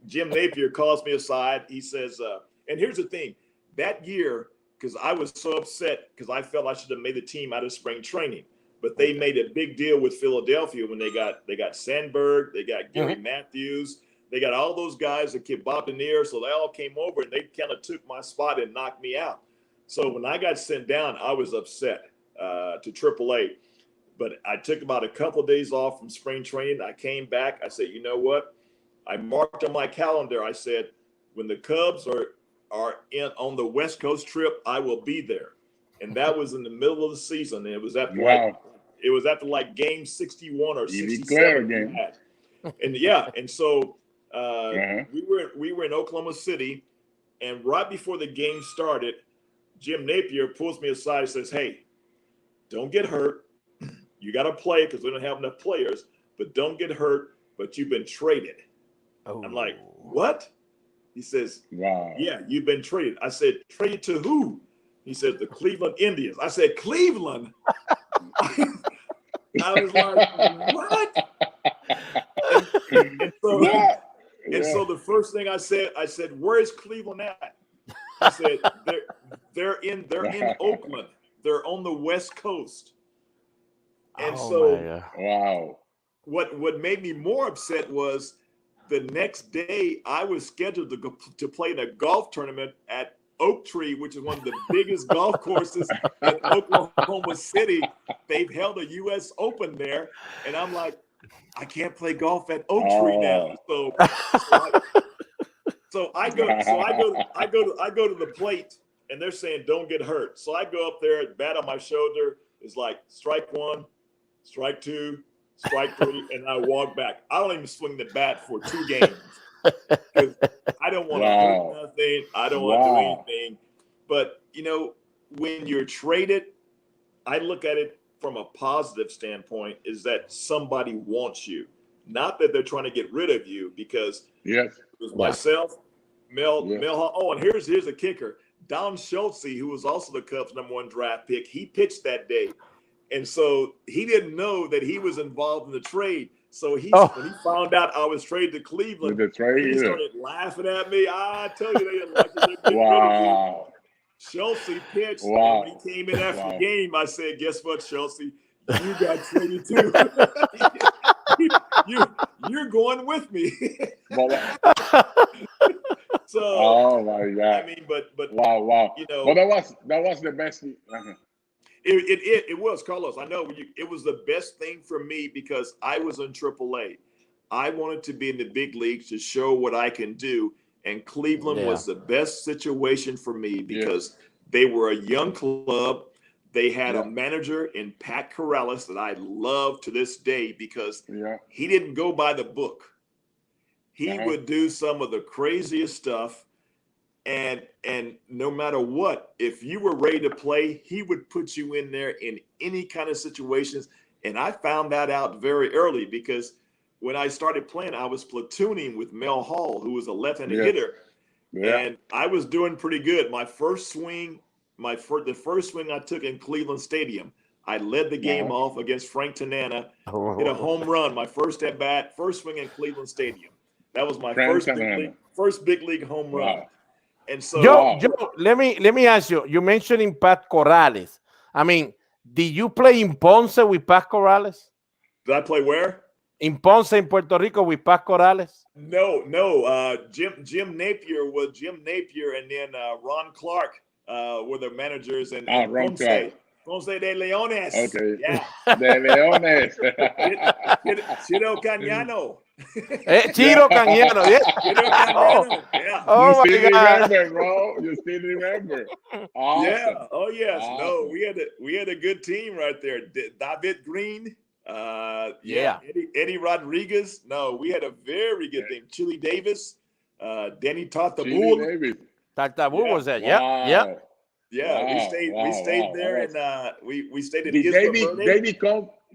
Jim Napier calls me aside. He says, and here's the thing, that year, because I was so upset because I felt I should have made the team out of spring training, but they made a big deal with Philadelphia when they got Sandberg, they got Gary Matthews, they got all those guys that kept Bob Denier, so they all came over and they kind of took my spot and knocked me out. So when I got sent down, I was upset. To AAA, but I took about a couple of days off from spring training. I came back. I said, you know what? I marked on my calendar. I said, when the Cubs are on the West Coast trip, I will be there. And that was in the middle of the season. And it was after like game 61 or 67. And and so we were in Oklahoma City, and right before the game started, Jim Napier pulls me aside and says, "Hey, don't get hurt. You got to play because we don't have enough players, but don't get hurt. But you've been traded." Oh. I'm like, "What?" He says, "Wow, yeah, you've been traded." I said, "Traded to who?" He said, "The Cleveland Indians." I said, "Cleveland?" I was like, "What?" And so the first thing I said, "Where is Cleveland at?" He said, they're in Oakland. They're on the West Coast. And what made me more upset was the next day I was scheduled to play in a golf tournament at Oak Tree, which is one of the biggest golf courses in Oklahoma City. They've held a U.S. Open there, and I'm like, I can't play golf at Oak Tree now. So I go to the plate, and they're saying don't get hurt. So I go up there, bat on my shoulder. It's like strike one, strike two, strike three, and I walk back. I don't even swing the bat for 2 games because I don't want to hurt nothing. I don't want to do anything. But when you're traded, I look at it from a positive standpoint, is that somebody wants you, not that they're trying to get rid of you. Because it was myself, Mel. Oh, and here's a kicker. Don Schultze, who was also the Cubs' #1 draft pick, he pitched that day, and so he didn't know that he was involved in the trade. So when he found out I was traded to Cleveland, he started laughing at me. I tell you, they didn't like it. Wow. Schultze pitched, and when he came in after the game, I said, "Guess what, Schultze? You got traded too. You're going with me." So, oh my God! I mean, but wow. Well, that was the best. It was, Carlos. I know it was the best thing for me because I was in AAA. I wanted to be in the big leagues to show what I can do. And Cleveland was the best situation for me because they were a young club. They had a manager in Pat Corrales that I love to this day because he didn't go by the book. He would do some of the craziest stuff. And no matter what, if you were ready to play, he would put you in there in any kind of situations. And I found that out very early because when I started playing, I was platooning with Mel Hall, who was a left-handed hitter, and I was doing pretty good. My first swing, the first swing I took in Cleveland Stadium, I led the game off against Frank Tanana, hit a home run. My first at bat, first swing in Cleveland Stadium. That was my first big league home run. And so, Joe, let me ask you. You mentioned Pat Corrales. I mean, did you play in Ponce with Pat Corrales? Did I play where? In Ponce, in Puerto Rico, with Pat Corrales? No. Jim Napier was Jim Napier, and then Ron Clark were the managers in Ponce. Ponce de Leones. Okay. Yeah. De Leones. Chiro Cañano. Chiro Cañano. Yeah. Chiro Cañano. Yeah. Oh you my God. Remember, bro. You still remember. Awesome. Yeah. Oh yes. Awesome. No, we had a good team right there. David Green. Eddie Rodriguez. No, we had a very good team. Chili Davis, Danny Tartabull. Tartabull was that? Wow. Yep. Yeah, we stayed there, and we stayed in Isla Verde.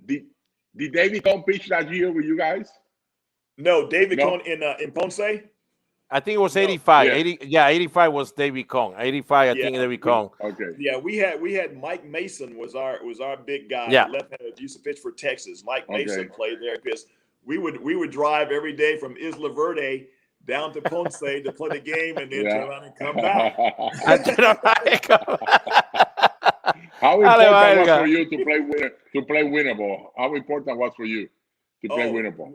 Did David Cohn pitch that year with you guys? No, David Cohn in Ponce. I think it was 85. 85 was David Cohn. 85, I think David Cohn. Okay. Yeah, we had Mike Mason was our big guy. Yeah. Left-handed, used to pitch for Texas. Mike Mason played there because we would drive every day from Isla Verde down to Ponce to play the game and then turn around and come back. How important was for you to play winner ball? How important was for you to play winner ball?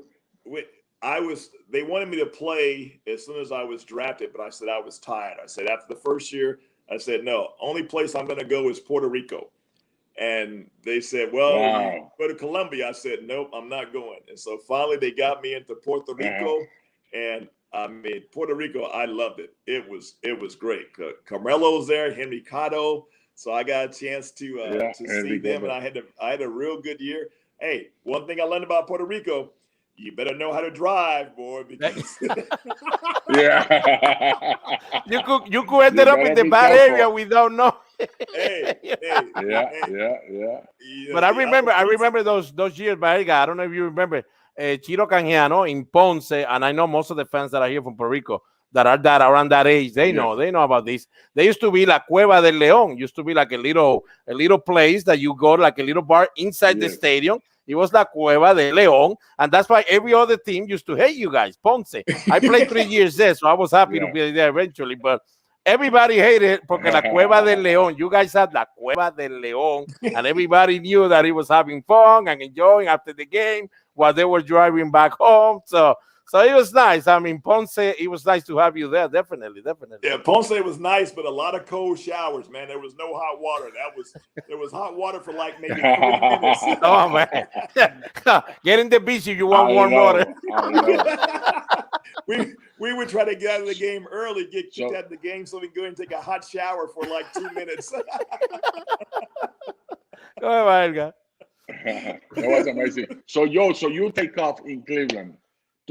They wanted me to play as soon as I was drafted, but I said I was tired. I said after the first year, I said no. Only place I'm going to go is Puerto Rico. And they said, well, go to Colombia. I said, nope, I'm not going. And so finally they got me into Puerto Rico. And I mean, Puerto Rico, I loved it. It was great. Carmelo's there, Henry Cotto. So I got a chance to see them, and I had a real good year. Hey, one thing I learned about Puerto Rico, you better know how to drive, boy. Because Yeah. You could end up in the bad area we don't know. Yeah. But I remember those years, Baerga. I don't know if you remember Chiro Canjiano in Ponce, and I know most of the fans that are here from Puerto Rico that are around that age, they know about this. There used to be La Cueva del León, used to be like a little place that you go, like a little bar inside the stadium. It was La Cueva del León, and that's why every other team used to hate you guys, Ponce. I played 3 years there, so I was happy to be there eventually, but everybody hated it porque La Cueva del León. You guys had La Cueva del León, and everybody knew that he was having fun and enjoying after the game while they were driving back home. So it was nice. I mean, Ponce, it was nice to have you there. Definitely. Yeah, Ponce was nice, but a lot of cold showers, man. There was no hot water. There was hot water for like maybe 3 minutes. Oh, man. Get in the beach if you want warm water. We would try to get out of the game early, get kicked out of the game so we can go and take a hot shower for like 2 minutes. Go ahead, Baerga. That was amazing. So you take off in Cleveland.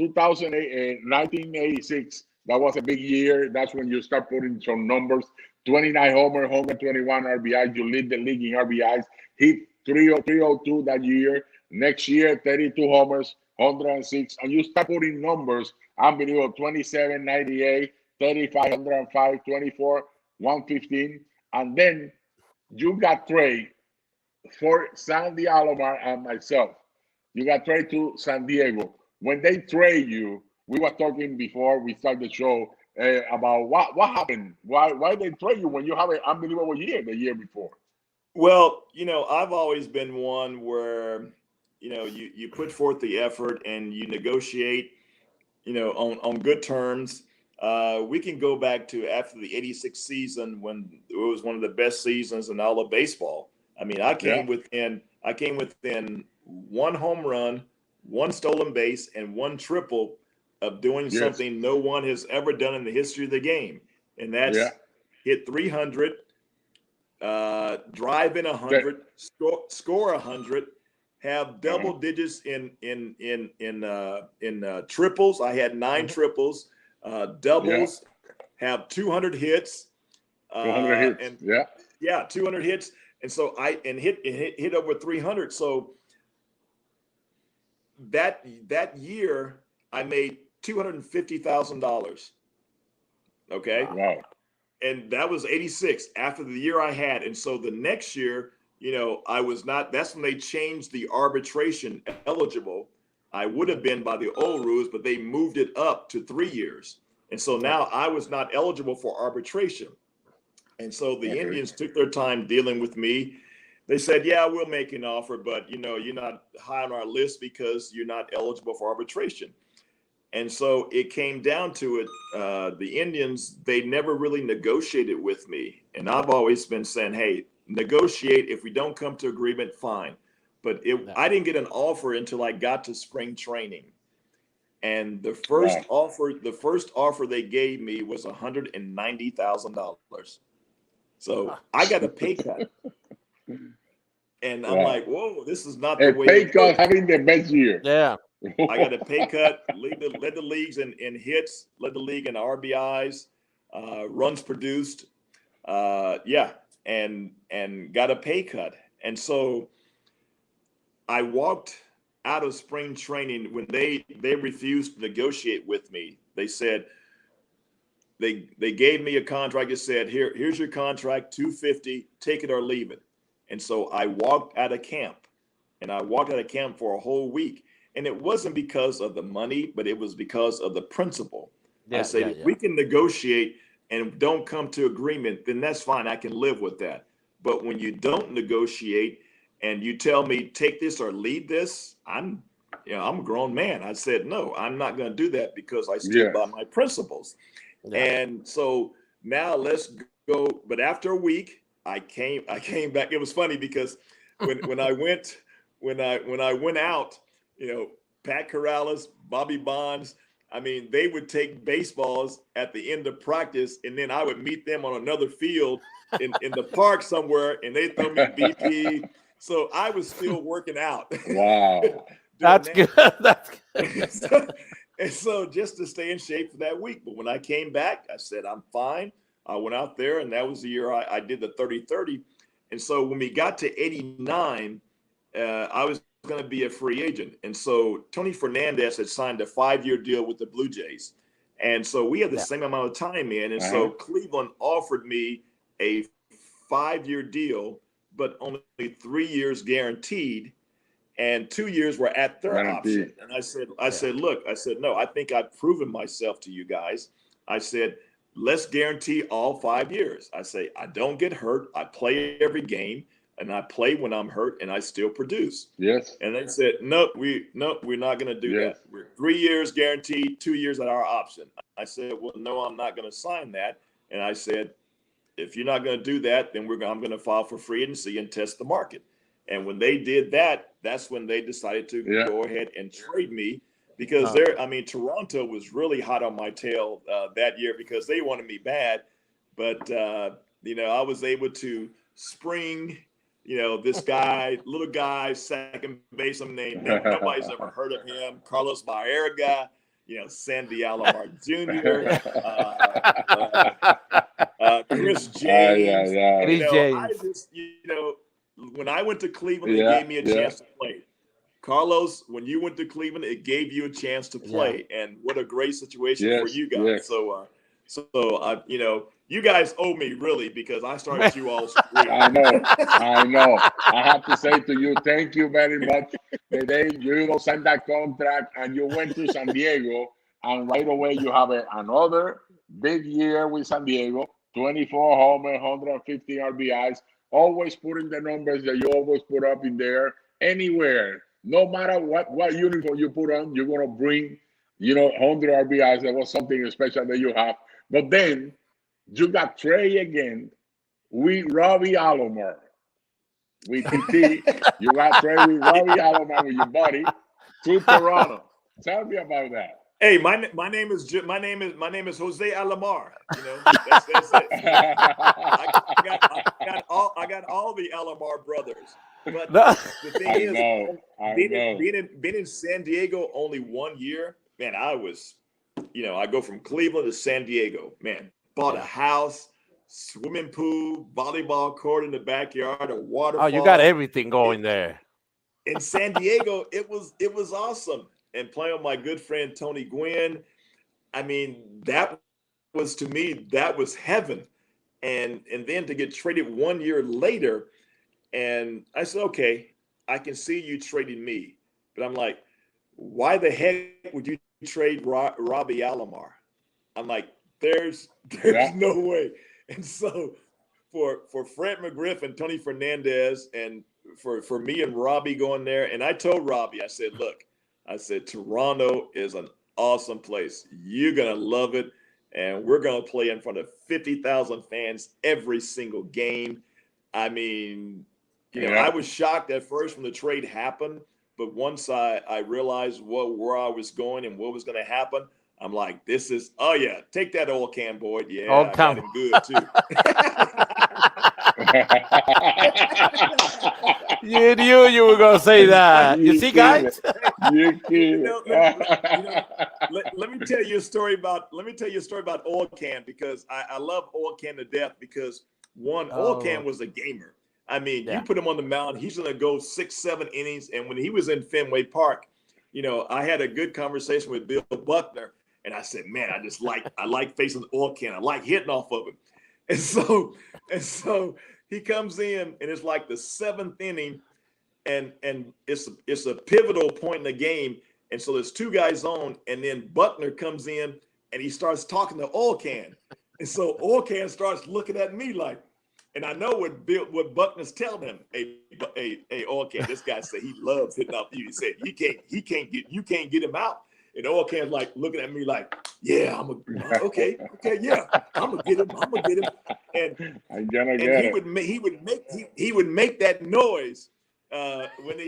1986, that was a big year. That's when you start putting some numbers. 29 homer, 121 RBIs. You lead the league in RBIs. Hit 302 that year. Next year, 32 homers, 106. And you start putting numbers. Unbelievable. 27, 98, 35, 105, 24, 115. And then you got traded for Sandy Alomar and myself. You got traded to San Diego. When they trade you, we were talking before we started the show about what happened. Why they trade you when you have an unbelievable year the year before? Well, I've always been one where, you put forth the effort and you negotiate, on good terms. We can go back to after the 86 season when it was one of the best seasons in all of baseball. I mean, I came within 1 home run, 1 stolen base, and 1 triple of doing something no one has ever done in the history of the game. And that's hit 300, drive in 100, score 100, have double digits in triples. I had 9 triples, doubles, have 200 hits. 200 hits. 200 hits. And so hit over 300. So that year I made $250,000. Okay. Wow. And that was 86 after the year I had. And so the next year, I was not, that's when they changed the arbitration eligible. I would have been by the old rules, but they moved it up to 3 years. And so now I was not eligible for arbitration. And so the Indians took their time dealing with me. They said, yeah, we'll make an offer, but, you're not high on our list because you're not eligible for arbitration. And so it came down to it. The Indians, they never really negotiated with me. And I've always been saying, hey, negotiate. If we don't come to agreement, fine. But I didn't get an offer until I got to spring training. And the first offer they gave me was $190,000. So I got a pay cut. And I'm like, whoa, this is not the way. Pay cut having the best year. Yeah. I got a pay cut, led the leagues in hits, led the league in RBIs, runs produced. And got a pay cut. And so I walked out of spring training when they refused to negotiate with me. They said, they gave me a contract that said, here's your contract, $250, take it or leave it. And so I walked out of camp, and I walked out of camp for a whole week. And it wasn't because of the money, but it was because of the principle. I said, if we can negotiate and don't come to agreement, then that's fine. I can live with that. But when you don't negotiate and you tell me, take this or leave this, I'm a grown man. I said, no, I'm not going to do that because I stood by my principles. And so now let's go. But after a week, I came back. It was funny because when I went out, Pat Corrales, Bobby Bonds, I mean, they would take baseballs at the end of practice, and then I would meet them on another field in the park somewhere, and they throw me BP. So I was still working out. Wow. That's good. That's good. And so just to stay in shape for that week. But when I came back, I said, I'm fine. I went out there, and that was the year I did the 30-30. And so when we got to 89, I was going to be a free agent. And so Tony Fernandez had signed a 5-year deal with the Blue Jays. And so we had the same amount of time in. And so Cleveland offered me a 5-year deal, but only 3 years guaranteed. And 2 years were at their option. And I said, look, no, I think I've proven myself to you guys. I said, let's guarantee all 5 years. I say, I don't get hurt. I play every game, and I play when I'm hurt, and I still produce. Yes. And they said, no, we're not going to do that. We're 3 years guaranteed, 2 years at our option. I said, well, no, I'm not going to sign that. And I said, if you're not going to do that, then I'm going to file for free agency and test the market. And when they did that, that's when they decided to go ahead and trade me, because Toronto was really hot on my tail that year because they wanted me bad. But, I was able to spring, this guy, little guy, second baseman named, nobody's ever heard of him, Carlos Baerga, Sandy Alomar Jr., Chris James. I just, when I went to Cleveland, it gave me a chance to play. Carlos, when you went to Cleveland, it gave you a chance to play, and what a great situation for you guys. So, you guys owe me really, because I started you all. I know. I have to say to you, thank you very much. The day you signed that contract and you went to San Diego, and right away you have another big year with San Diego, 24 homers, 150 RBIs. Always putting the numbers that you always put up in there, anywhere. No matter what uniform you put on, you're going to bring, 100 RBIs. That was something special that you have. But then you got traded again with Robbie Alomar. With TT, you got traded with Robbie Alomar with your buddy to Toronto. Tell me about that. Hey, my name is Jose Alomar. That's it. I got all the Alomar brothers. But the thing is, being in San Diego only 1 year, man, I was, I go from Cleveland to San Diego, man, bought a house, swimming pool, volleyball court in the backyard, a waterfall. Oh, you got everything going there. In San Diego, it was awesome. And playing with my good friend Tony Gwynn, I mean, that was, to me, that was heaven. And then to get traded 1 year later, and I said, okay, I can see you trading me. But I'm like, why the heck would you trade Robbie Alomar? I'm like, there's no way. And so for Fred McGriff and Tony Fernandez, and for me and Robbie going there, and I told Robbie, I said, look, Toronto is an awesome place. You're going to love it. And we're going to play in front of 50,000 fans every single game. I mean, I was shocked at first when the trade happened. But once I realized where I was going and what was going to happen, I'm like, this is, oh, yeah, take that oil can, Boyd. Yeah, I got him good, too. You knew you were going to say that. You see, guys? Let me tell you a story about Oil Can, because I love Oil Can to death, because Oil Can was a gamer. I mean, you put him on the mound, he's going to go 6-7 innings. And when he was in Fenway Park, I had a good conversation with Bill Buckner, and I said, man, I like facing Oil Can. I like hitting off of him. And so he comes in, and it's like the 7th inning, and it's a pivotal point in the game. And so there's 2 guys on, and then Buckner comes in, and he starts talking to Oil Can. And so Oil Can starts looking at me like, and I know what Buckner's telling him. Hey, Oil Can, this guy said he loves hitting off you. He said you can't get him out. And Oil Can's like looking at me like, yeah, okay, yeah, I'm gonna get him. And he would make that noise when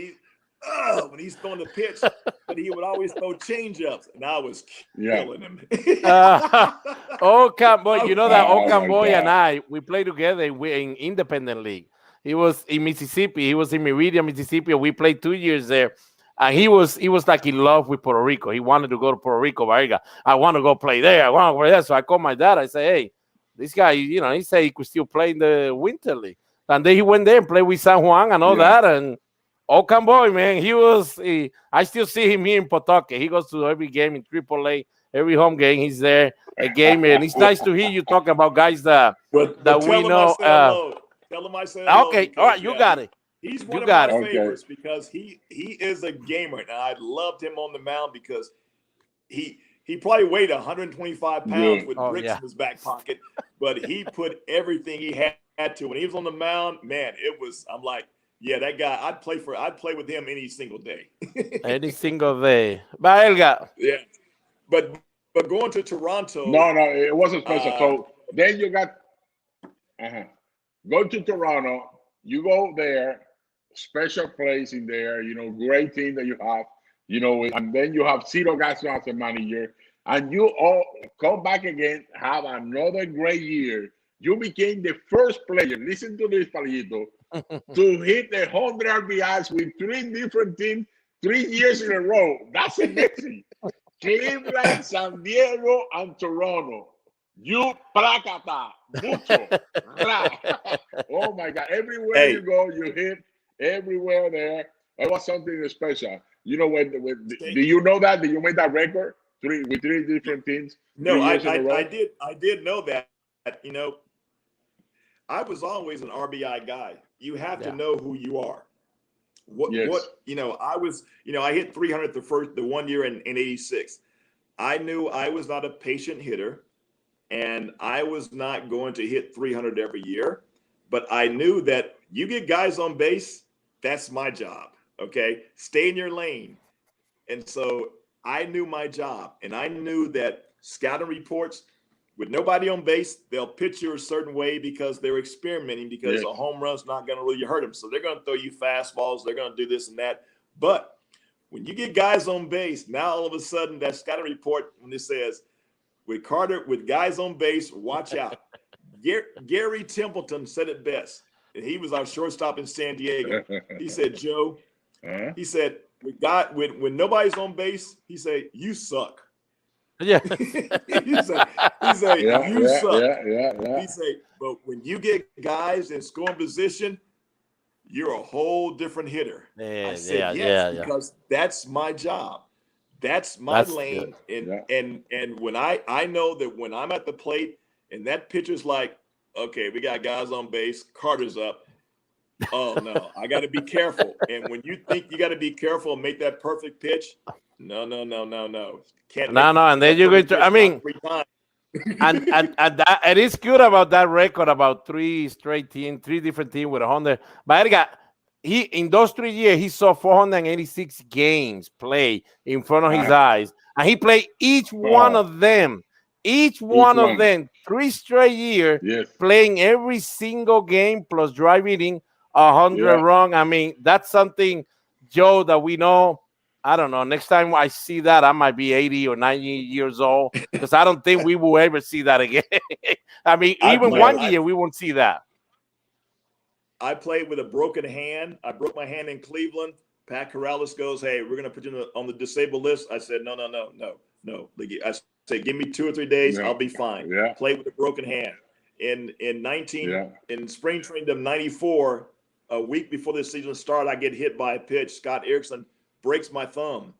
he's throwing the pitch, but he would always throw change-ups, and I was killing him. Okan Boy, you know that Okan Boy and I, we played together in Independent League. He was in Mississippi. He was in Meridian, Mississippi. We played 2 years there. And he was like in love with Puerto Rico. He wanted to go to Puerto Rico. Baerga, I want to go play there. I want to play there. So I called my dad. I said, hey, this guy, you know, he said he could still play in the Winter League. And then he went there and played with San Juan and all that. And Oakland boy, man, I still see him here in Pawtucket. He goes to every game in AAA, every home game. He's there a game. And it's nice to hear you talk about guys that we know. Tell him I said hello. Okay, Because, all right, you got it. He's one of my favorites because he is a gamer. And I loved him on the mound because he probably weighed 125 pounds with bricks in his back pocket, but he put everything he had to. When he was on the mound, man, I'm like, yeah, that guy, I'd play with him any single day. Any single day. Baerga. Yeah. But going to Toronto. No, it wasn't special. So then you got go to Toronto, you go there, special place in there, you know, great team that you have, you know, and then you have Ciro Gaston as a manager, and you all come back again, have another great year. You became the first player, listen to this, Palillito, to hit 100 RBIs with 3 different teams 3 years in a row. That's amazing. Cleveland, San Diego, and Toronto. You placata, mucho. Oh my God. Everywhere you go, you hit everywhere there. It was something special. You know, do you know that? Did you make that record? With 3 different teams? No, I did know that. You know, I was always an RBI guy. You have to know who you are. What you know, I hit 300 the 1 year in 86. I knew I was not a patient hitter. And I was not going to hit 300 every year, but I knew that you get guys on base, that's my job, okay? Stay in your lane. And so I knew my job, and I knew that scouting reports, with nobody on base, they'll pitch you a certain way because they're experimenting because a home run's not going to really hurt them. So they're going to throw you fastballs, they're going to do this and that. But when you get guys on base, now all of a sudden that scouting report, when it says, with Carter, with guys on base, watch out. Gary Templeton said it best. And he was our shortstop in San Diego. He said, Joe, he said, when nobody's on base, he said, you suck. Yeah. he said, you suck. He said, but when you get guys in scoring position, you're a whole different hitter. I said, because that's my job. That's my lane. And when I know that when I'm at the plate and that pitcher's like, okay, we got guys on base, Carter's up. Oh no, I got to be careful. And when you think you got to be careful and make that perfect pitch, no. Can't. No. And then you're going to. I mean, and that it is good about that record about 3 different teams with 100. Baerga, he in those 3 years he saw 486 games play in front of his eyes, and he played each one of them. Each one of them 3 straight years, playing every single game plus driving in 100 run. I mean, that's something, Joe, that we know. I don't know. Next time I see that, I might be 80 or 90 years old because I don't think we will ever see that again. I mean, even 1 year we won't see that. I played with a broken hand. I broke my hand in Cleveland. Pat Corrales goes, "Hey, we're going to put you on the disabled list." I said, "No. I said, give me 2 or 3 days. I'll be fine." Played with a broken hand. In spring training of '94, a week before the season started, I get hit by a pitch. Scott Erickson breaks my thumb,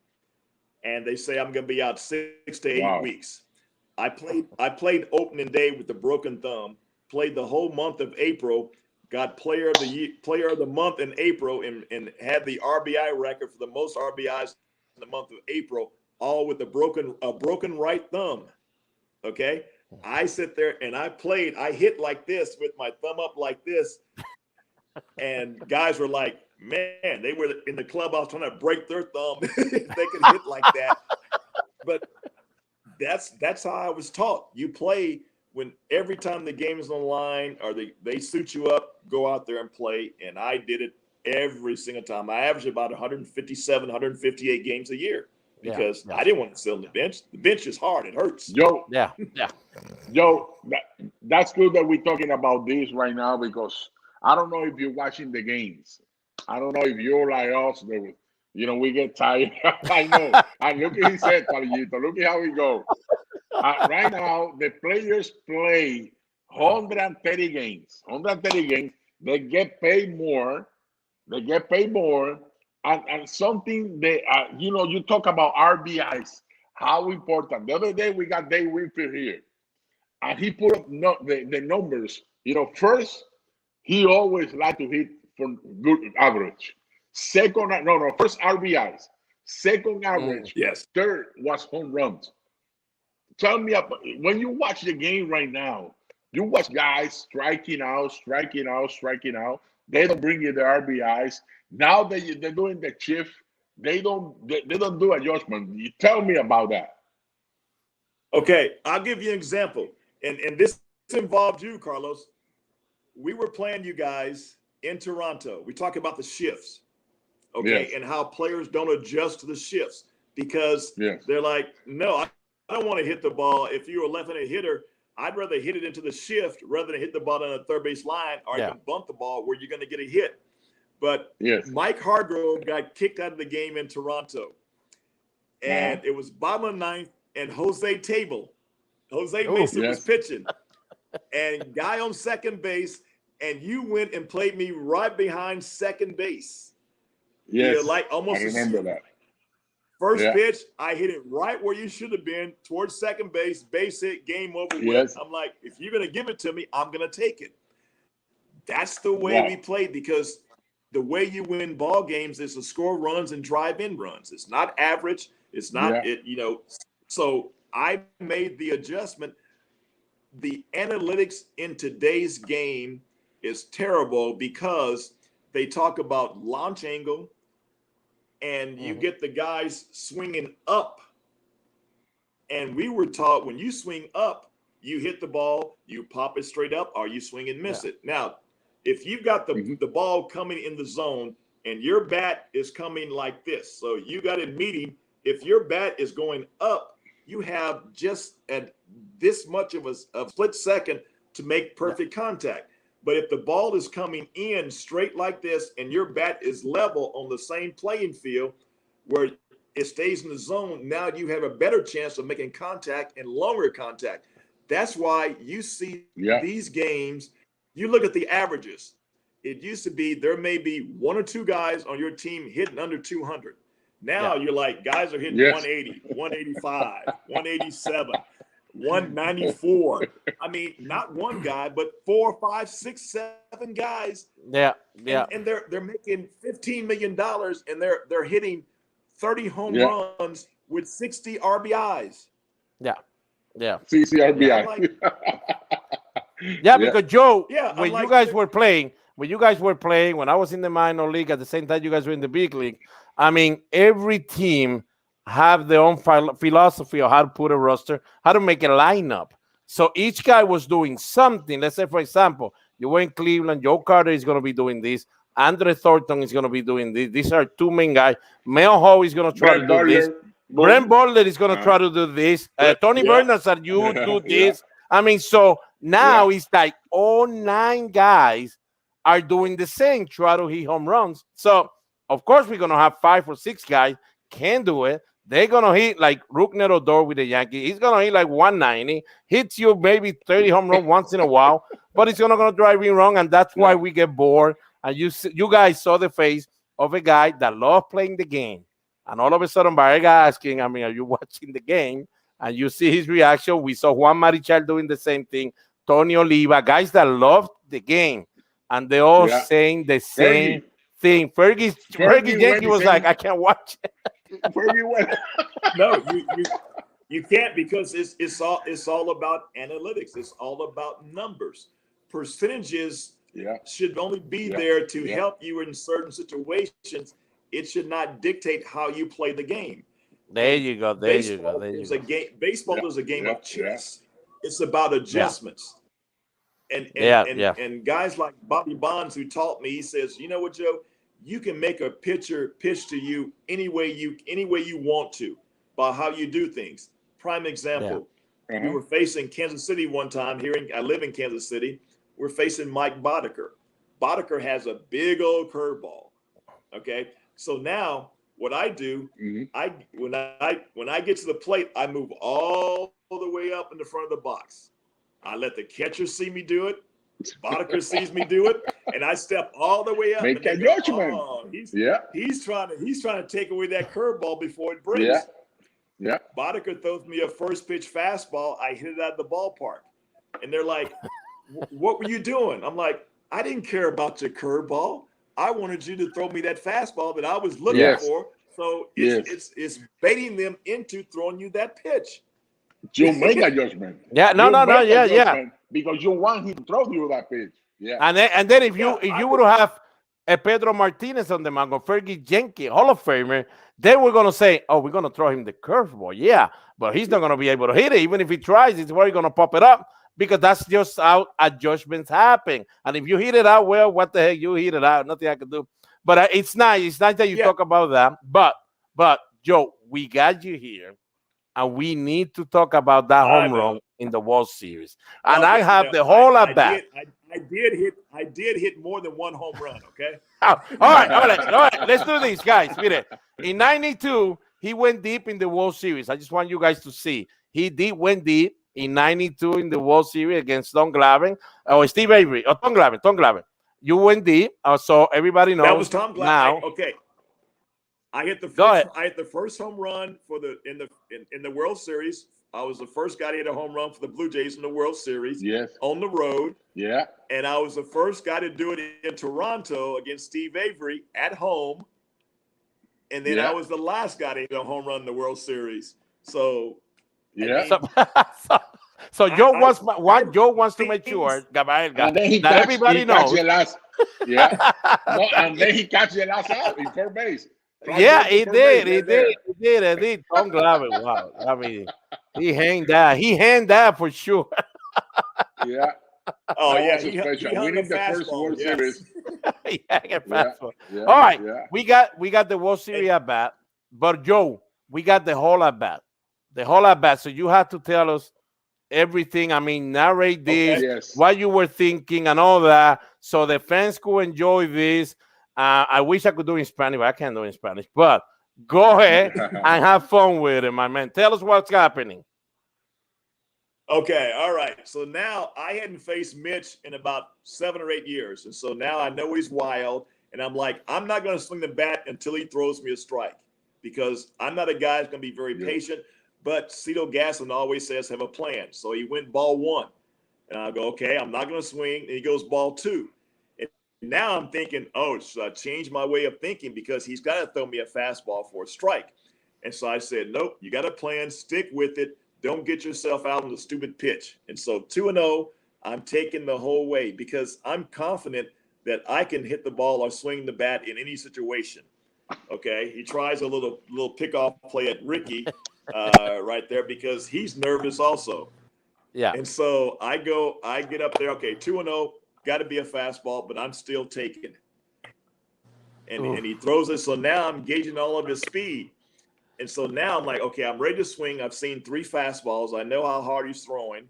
and they say I'm going to be out 6 to 8 weeks. I played opening day with the broken thumb. Played the whole month of April. Got player of the month in April, and had the RBI record for the most RBIs in the month of April, all with a broken right thumb. Okay, I sit there and I hit like this with my thumb up like this, and guys were like, "Man, they were in the clubhouse trying to break their thumb if they could hit like that." But that's how I was taught. You play when every time the game is on the line or they suit you up, go out there and play. And I did it every single time. I averaged about 157, 158 games a year because I didn't want to sit on the bench. The bench is hard. It hurts. Joe, that's good that we're talking about this right now because I don't know if you're watching the games. I don't know if you're like us. You know, we get tired. I know. And look at he said, Palillito. Look at how we go. Right now, the players play 130 games. 130 games. They get paid more. And something they, you know, you talk about RBIs. How important. The other day, we got Dave Winfield here. And he put up the numbers. You know, first, he always liked to hit for good average. Second, first RBIs. Second average. Yes. Third was home runs. Tell me, when you watch the game right now, you watch guys striking out. They don't bring you the RBIs. Now they're doing the shift. They don't do adjustment. You tell me about that. Okay, I'll give you an example. And this involved you, Carlos. We were playing you guys in Toronto. We talk about the shifts, okay, and how players don't adjust to the shifts because they're like, no, I don't want to hit the ball. If you're a left-handed hitter, I'd rather hit it into the shift rather than hit the ball on the third base line, or you can bump the ball where you're going to get a hit. But Mike Hargrove got kicked out of the game in Toronto, and it was bottom of the ninth, and Jose Mason was pitching, and guy on second base, and you went and played me right behind second base. Yes, like almost I remember that. First pitch, I hit it right where you should have been, towards second base, base hit, game over. I'm like, if you're going to give it to me, I'm going to take it. That's the way we played, because the way you win ball games is to score runs and drive in runs. It's not average. It's not So I made the adjustment. The analytics in today's game is terrible because they talk about launch angle, and you get the guys swinging up. And we were taught when you swing up, you hit the ball, you pop it straight up, or you swing and miss it. Now, if you've got the ball coming in the zone and your bat is coming like this, so you got it meeting, if your bat is going up, you have just this much of a split second to make perfect contact. But if the ball is coming in straight like this and your bat is level on the same playing field where it stays in the zone, now you have a better chance of making contact and longer contact. That's why you see these games. You look at the averages. It used to be there may be one or two guys on your team hitting under 200. Now you're like, guys are hitting 180, 185, 187. 194. I mean, not one guy, but 4, 5, 6, 7 guys. And they're making $15 million, and they're hitting 30 home runs with 60 RBIs. 60 RBI. Because Joe, when you guys were playing, when I was in the minor league at the same time you guys were in the big league, I mean, every team have their own philosophy of how to put a roster, how to make a lineup. So each guy was doing something. Let's say, for example, you were in Cleveland, Joe Carter is going to be doing this. Andre Thornton is going to be doing this. These are two main guys. Mel Ho is going to try to do this. Brent Butler is going to try to do this. Tony Bernard said, you do this. I mean, so now it's like all 9 guys are doing the same, try to hit home runs. So, of course, we're going to have 5 or 6 guys can do it. They're going to hit like Rougned Odor with the Yankees. He's going to hit like 190, hits you maybe 30 home runs once in a while, but it's going to drive you wrong, and that's why we get bored. And you guys saw the face of a guy that loves playing the game. And all of a sudden, Baerga asking, I mean, are you watching the game? And you see his reaction. We saw Juan Marichal doing the same thing, Tony Oliva, guys that love the game. And they're all saying the same thing. Fergie Yankee was like, I can't watch it. No, you can't, because it's all about analytics. It's all about numbers. Percentages should only be there to help you in certain situations. It should not dictate how you play the game. There you go. Baseball is a game of chess. It's about adjustments. And guys like Bobby Bonds, who taught me, he says, you know what, Joe? You can make a pitcher pitch to you any way you want to, by how you do things. Prime example, we were facing Kansas City one time. I live in Kansas City. We're facing Mike Boddicker. Boddicker has a big old curveball. Okay, so now what I do, when I get to the plate, I move all the way up in the front of the box. I let the catcher see me do it. Boddicker sees me do it, and I step all the way up. Make and that judgment. Oh, he's trying to take away that curveball before it breaks. Yeah. Boddicker throws me a first pitch fastball. I hit it out of the ballpark, and they're like, "What were you doing?" I'm like, "I didn't care about your curveball. I wanted you to throw me that fastball that I was looking for." So it's baiting them into throwing you that pitch. You make a judgment. Because you want him to throw you that pitch. Yeah. And then if you would have a Pedro Martinez on the mound, or Fergie Jenkins, Hall of Famer, then we're gonna say, oh, we're gonna throw him the curveball. Yeah, but he's not gonna be able to hit it. Even if he tries, it's where he's gonna pop it up, because that's just how adjustments happen. And if you hit it out well, what the heck, you hit it out. Nothing I can do. But it's nice. It's nice that you talk about that. But Joe, we got you here, and we need to talk about that home run in the World Series. And I have the whole at bat. I did hit more than one home run. Okay. All right. Let's do this, guys. Mire, in '92, he went deep in the World Series. I just want you guys to see. He went deep in '92 in the World Series against Tom Glavine or Steve Avery or Tom Glavine. You went deep, so everybody knows. That was Tom Glavine. Now. Okay. I hit the first home run in the World Series. I was the first guy to hit a home run for the Blue Jays in the World Series. Yes. On the road. Yeah. And I was the first guy to do it in Toronto against Steve Avery at home. And then I was the last guy to hit a home run in the World Series. So So Joe wants to make sure that everybody knows. And then he catch the last out in third base. He did. Tom Glavine. Wow. I mean, he hanged that for sure. Yeah. Oh, yeah. He winning the first World Series. All right. We got the World Series at bat, but Joe, we got the whole at bat. The whole at bat. So you have to tell us everything. I mean, narrate this, what you were thinking, and all that, so the fans could enjoy this. I wish I could do it in Spanish, but I can't do it in Spanish. But go ahead and have fun with it, my man. Tell us what's happening. Okay, all right. So now I hadn't faced Mitch in about 7 or 8 years. And so now I know he's wild. And I'm like, I'm not going to swing the bat until he throws me a strike, because I'm not a guy that's going to be very patient. But Cito Gaston always says have a plan. So he went ball 1. And I go, okay, I'm not going to swing. And he goes ball 2. Now I'm thinking, should I change my way of thinking, because he's got to throw me a fastball for a strike. And so I said, nope, you got a plan, stick with it. Don't get yourself out on the stupid pitch. And so 2-0, I'm taking the whole way, because I'm confident that I can hit the ball or swing the bat in any situation. Okay, he tries a little pickoff play at Ricky right there, because he's nervous also. Yeah. And so I get up there, okay, 2-0. Got to be a fastball, but I'm still taking it. And he throws it. So now I'm gauging all of his speed. And so now I'm like, okay, I'm ready to swing. I've seen 3 fastballs. I know how hard he's throwing.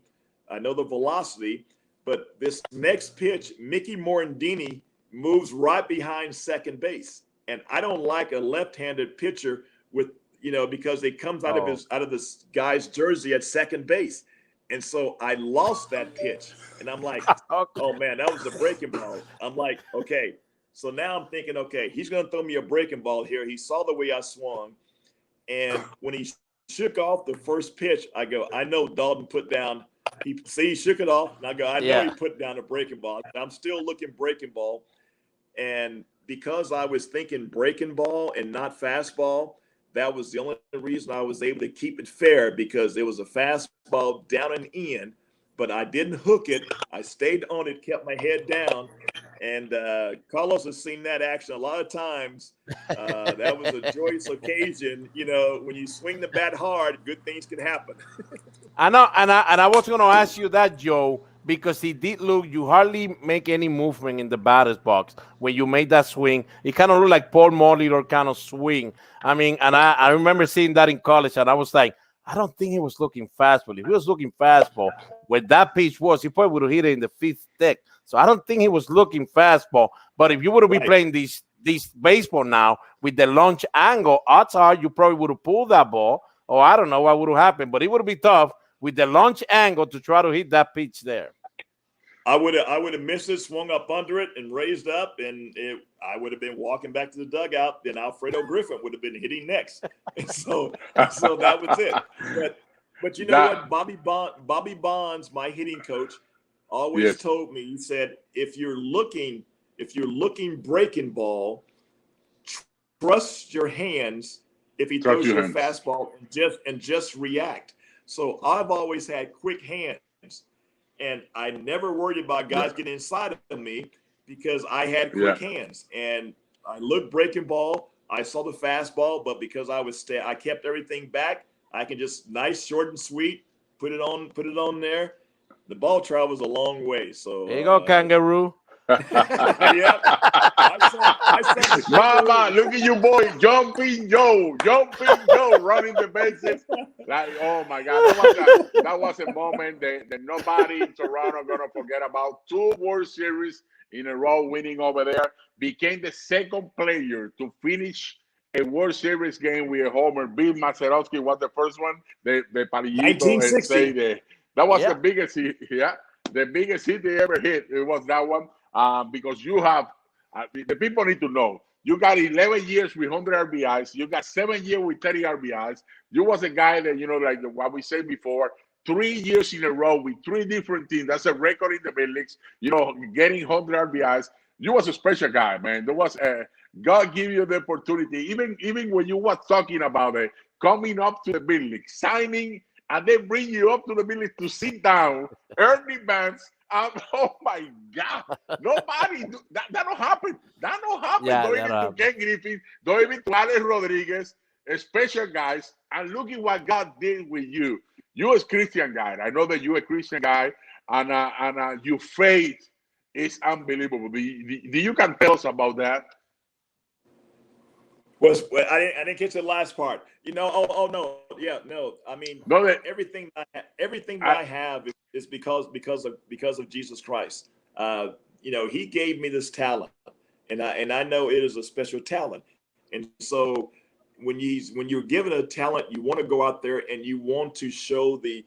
I know the velocity. But this next pitch, Mickey Morandini moves right behind second base. And I don't like a left-handed pitcher with, because it comes out of this guy's jersey at second base. And so I lost that pitch. And I'm like, oh, man, that was a breaking ball. I'm like, okay. So now I'm thinking, okay, he's going to throw me a breaking ball here. He saw the way I swung. And when he shook off the first pitch, I go, I know Dalton put down. He shook it off. And I go, I know he put down a breaking ball. I'm still looking breaking ball. And because I was thinking breaking ball and not fastball, that was the only reason I was able to keep it fair, because it was a fastball down and in, but I didn't hook it. I stayed on it, kept my head down. And Carlos has seen that action a lot of times. That was a joyous occasion. When you swing the bat hard, good things can happen. I know, and I was going to ask you that, Joe, because he did look, you hardly make any movement in the batter's box when you made that swing. It kind of looked like Paul Molitor kind of swing. I mean, and I remember seeing that in college, and I was like, I don't think he was looking fastball. If he was looking fastball, where that pitch was, he probably would have hit it in the 5th deck. So I don't think he was looking fastball. But if you would have been playing this baseball now with the launch angle, odds are you probably would have pulled that ball, or I don't know what would have happened, but it would be tough with the launch angle to try to hit that pitch there. I would have missed it, swung up under it, and raised up, and I would have been walking back to the dugout. Then Alfredo Griffin would have been hitting next, and so that was it. But you know what, Bobby Bonds, my hitting coach, always told me. He said, if you're looking breaking ball, trust your hands. If he throws you a fastball, and just react. So I've always had quick hands. And I never worried about guys getting inside of me because I had quick hands. And I looked breaking ball. I saw the fastball, but because I kept everything back, I can just nice, short and sweet, put it on there. The ball travels a long way. So there you go, kangaroo. Yeah. Mama, look at you, boy, jumping Joe, running the bases. Like, oh my God, that was a moment that nobody in Toronto gonna forget about. 2 World Series in a row winning over there. Became the second player to finish a World Series game with a homer. Bill Mazeroski was the first one. The Palillito 1960. That was the biggest hit. Yeah, the biggest hit they ever hit. It was that one. Because you have the people need to know you got 11 years with 100 RBIs, you got 7 years with 30 RBIs. You was a guy that, you know, like what we said before, 3 years in a row with 3 different teams. That's a record in the big leagues. You know, getting 100 RBIs. You was a special guy, man. There was God give you the opportunity. Even when you was talking about it, coming up to the big league, signing, and they bring you up to the big league to sit down, earn advance. Oh my God! Nobody that don't happen. That don't happen. Don't even to Ken Griffin. Don't even to Alex Rodriguez. Special guys. And look at what God did with you. You as Christian guy. I know that you're a Christian guy, and your faith is unbelievable. Do you can tell us about that? I didn't catch the last part. You know, no. I mean, everything I have is because of Jesus Christ. You know, He gave me this talent, and I know it is a special talent. And so when you're given a talent, you want to go out there and you want to show the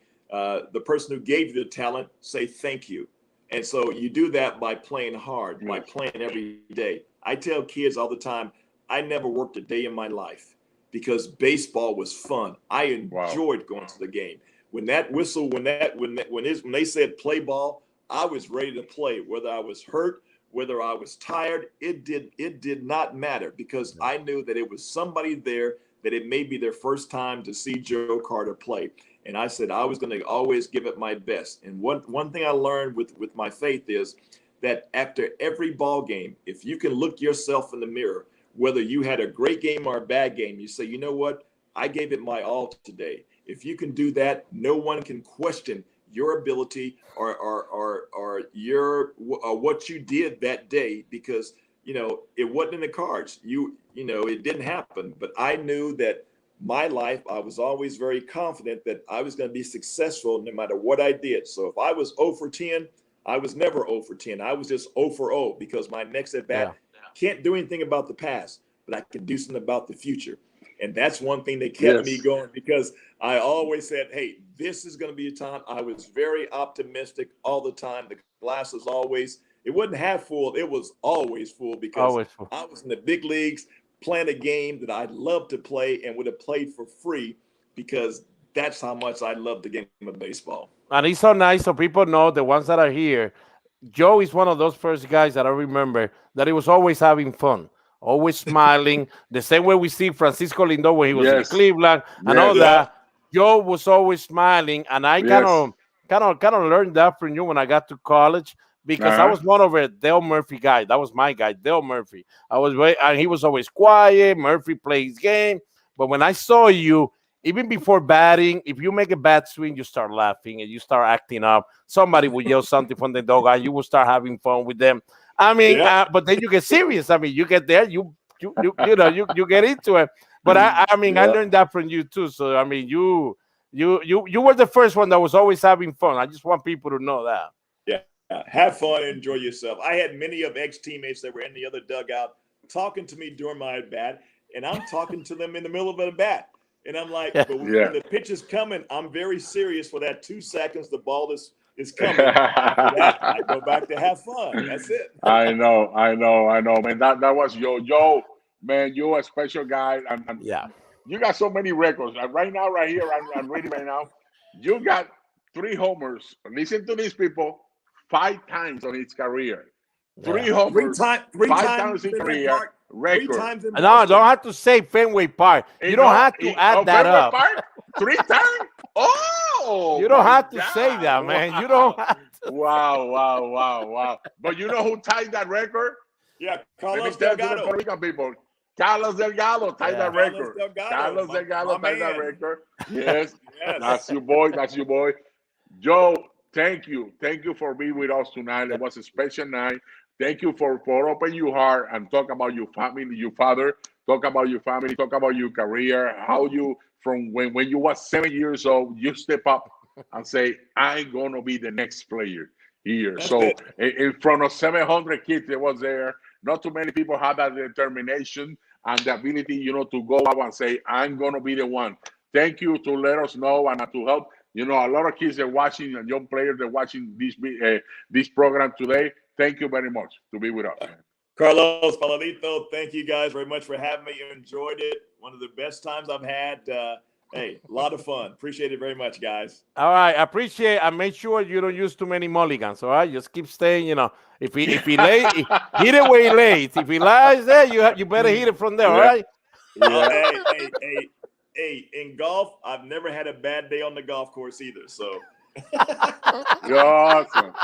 person who gave you the talent, say thank you. And so you do that by playing hard, by playing every day. I tell kids all the time, I never worked a day in my life because baseball was fun. I enjoyed going to the game. When that whistle, when they said play ball, I was ready to play. Whether I was hurt, whether I was tired, it did not matter because I knew that it was somebody there that it may be their first time to see Joe Carter play. And I said I was going to always give it my best. And one thing I learned with my faith is that after every ball game, if you can look yourself in the mirror, whether you had a great game or a bad game, you say, you know what? I gave it my all today. If you can do that, no one can question your ability or your what you did that day because, you know, it wasn't in the cards. You know, it didn't happen. But I knew that my life, I was always very confident that I was going to be successful no matter what I did. So if I was 0 for 10, I was never 0 for 10. I was just 0 for 0 because my next at bat can't do anything about the past, but I can do something about the future. And that's one thing that kept me going because I always said, hey, this is going to be a time. I was very optimistic all the time. The glass was always, it wasn't half full. It was always full because I was in the big leagues playing a game that I loved to play and would have played for free because that's how much I love the game of baseball. And it's so nice so people know, the ones that are here, Joe is one of those first guys that I remember that he was always having fun, always smiling, the same way we see Francisco Lindor when he was in Cleveland and all that. Joe was always smiling, and I kind of learned that from you when I got to college because I was more of a Dale Murphy guy. That was my guy, Dale Murphy. And he was always quiet. Murphy played his game, but when I saw you, even before batting, if you make a bad swing, you start laughing and you start acting up. Somebody will yell something from the dog, and you will start having fun with them. I mean, but then you get serious. I mean, you get there, you get into it. But I mean, I learned that from you too. So I mean, you were the first one that was always having fun. I just want people to know that. Yeah, have fun and enjoy yourself. I had many of ex-teammates that were in the other dugout talking to me during my at bat, and I'm talking to them in the middle of an at bat. And I'm like, but when the pitch is coming, I'm very serious for that 2 seconds the ball is coming. After that, I go back to have fun. That's it. I know, man. That was Joe, man. You're a special guy. And you got so many records. Right now, right here, I'm reading right now. You got 3 homers. Listen to these people. 5 times on his career. 3 homers. 3 times in career. Record. 3 times in no, don't have to say Fenway Park. You don't have to add that up. Park? 3 times? Oh! You don't have to say that, man. You don't have to. Wow. But you know who tied that record? Yeah, Carlos Delgado. Puerto Rican people. Carlos Delgado tied that record. Carlos Delgado tied that record. Yes. That's your boy. Joe, thank you for being with us tonight. It was a special night. Thank you for opening your heart and talk about your family, your father. Talk about your family. Talk about your career. How you, from when you was 7 years old, you step up and say, "I'm gonna be the next player here." That's so in front of 700 kids that was there, not too many people had that determination and the ability, to go out and say, "I'm gonna be the one." Thank you to let us know and to help. A lot of kids are watching and young players are watching this program today. Thank you very much to be with us. Carlos, Palillito, thank you guys very much for having me. Enjoyed it. One of the best times I've had. Hey, a lot of fun. Appreciate it very much, guys. All right, appreciate. And make sure you don't use too many mulligans. All right, just keep staying. If he lays, hit it where he lays. If he lies there, you better hit it from there. All right. Hey, in golf, I've never had a bad day on the golf course either. So. Awesome.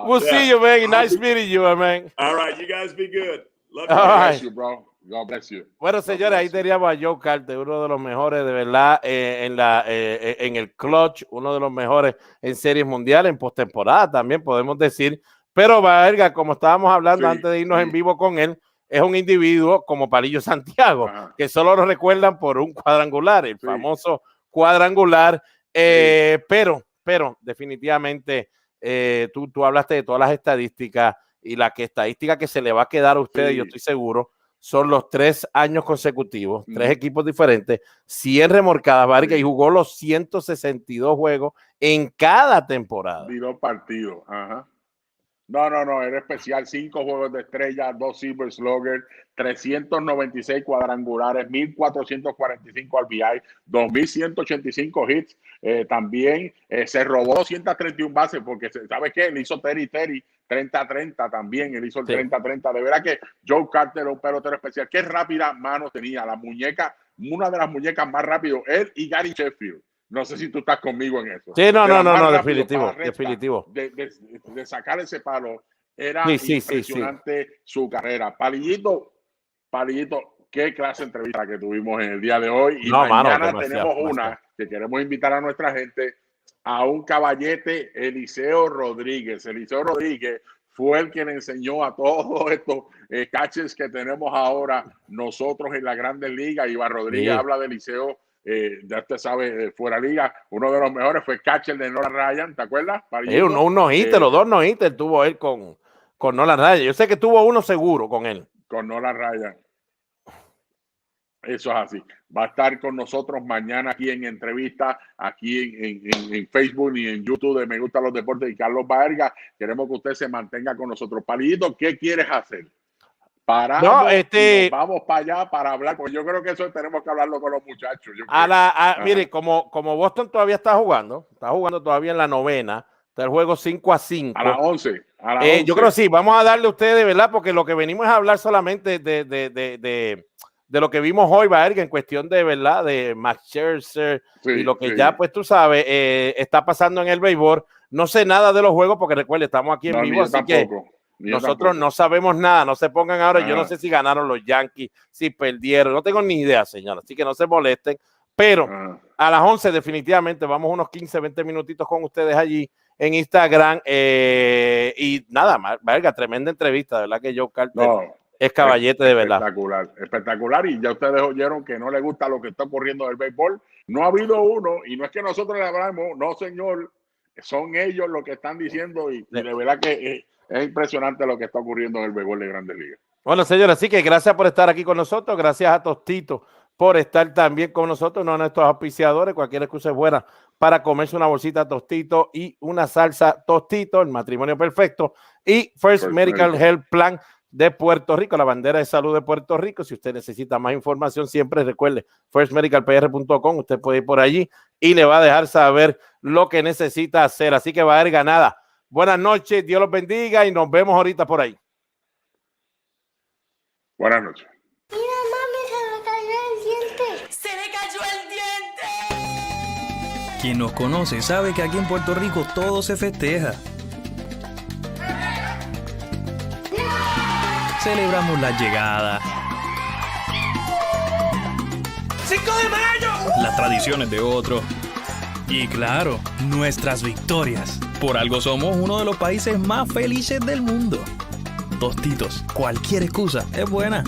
We'll see you, man. Nice meeting you, man. All right, you guys be good. Love you. God bless you, bro. God bless you. Bueno, señores, ahí teníamos a Joe Carter, uno de los mejores de verdad en el clutch, uno de los mejores en series mundiales, en postemporada también podemos decir. Pero Baerga, como estábamos hablando antes de irnos en vivo con él, es un individuo como Palillo Santiago, que solo lo recuerdan por un cuadrangular, el famoso cuadrangular. Pero definitivamente tú hablaste de todas las estadísticas y la estadística que se le va a quedar a ustedes, yo estoy seguro, son los 3 años consecutivos, 3 equipos diferentes, 100 remorcadas, Vargas, y jugó los 162 juegos en cada temporada. 2 partidos, No, era especial. 5 juegos de estrella, 2 Silver Slugger, 396 cuadrangulares, 1,445 RBI, 2,185 hits. También se robó 231 bases porque, ¿sabe qué? Él hizo Terry 30-30 también. Él hizo el 30-30. De verdad que Joe Carter era un pelotero especial. Qué rápida mano tenía. La muñeca, una de las muñecas más rápidas. Él y Gary Sheffield. No sé si tú estás conmigo en eso. Sí, no, definitivo. De sacar ese palo era impresionante su carrera. Palillito, qué clase de entrevista que tuvimos en el día de hoy. Y mañana tenemos una que queremos invitar a nuestra gente a un caballete, Eliseo Rodríguez. Eliseo Rodríguez fue el que le enseñó a todos estos catchers que tenemos ahora nosotros en las grandes ligas. Iván Rodríguez habla de Eliseo. Ya usted sabe, fuera liga, uno de los mejores fue catcher de Nolan Ryan, ¿te acuerdas? Un no-hitter, los 2 no-hitter tuvo él con Nolan Ryan. Yo sé que tuvo uno seguro con él. Con Nolan Ryan. Eso es así. Va a estar con nosotros mañana aquí en Entrevista, aquí en Facebook y en YouTube de Me Gustan Los Deportes y Carlos Baerga. Queremos que usted se mantenga con nosotros. Palillito, ¿qué quieres hacer? Paramos, vamos para allá para hablar, porque yo creo que eso tenemos que hablarlo con los muchachos. Mire, como Boston todavía está jugando todavía en la 9ª, está el juego 5-5. A las 11. Yo creo que sí, vamos a darle a ustedes, ¿verdad? Porque lo que venimos es a hablar solamente de lo que vimos hoy, Baerga, en cuestión de, ¿verdad? De Max Scherzer y lo que ya, pues tú sabes, está pasando en el béisbol. No sé nada de los juegos porque recuerde, estamos aquí en vivo, así que nosotros no sabemos nada, no se pongan ahora. Yo no sé si ganaron los Yankees, si perdieron, no tengo ni idea, señor, así que no se molesten, pero a las 11 definitivamente vamos unos 15-20 minutitos con ustedes allí en Instagram y nada más, Verga, tremenda entrevista, ¿verdad? Que Joe Carter es caballete de verdad. Espectacular, y ya ustedes oyeron que no le gusta lo que está ocurriendo en el béisbol. No ha habido uno, y no es que nosotros le hablamos, no señor, son ellos los que están diciendo, y de verdad que es impresionante lo que está ocurriendo en el béisbol de Grandes Ligas. Bueno, señores, así que gracias por estar aquí con nosotros. Gracias a Tostito por estar también con nosotros, uno de nuestros auspiciadores. Cualquier excusa es buena para comerse una bolsita Tostito y una salsa Tostito, el matrimonio perfecto. Y First Medical Health Plan de Puerto Rico, la bandera de salud de Puerto Rico. Si usted necesita más información, siempre recuerde firstmedicalpr.com. Usted puede ir por allí y le va a dejar saber lo que necesita hacer. Así que va a haber ganada. Buenas noches, Dios los bendiga y nos vemos ahorita por ahí. Buenas noches. Mira, mami, se le cayó el diente. ¡Se le cayó el diente! Quien nos conoce sabe que aquí en Puerto Rico todo se festeja. Celebramos la llegada, 5 de mayo, las tradiciones de otros y, claro, nuestras victorias. Por algo somos uno de los países más felices del mundo. Tostitos, cualquier excusa es buena.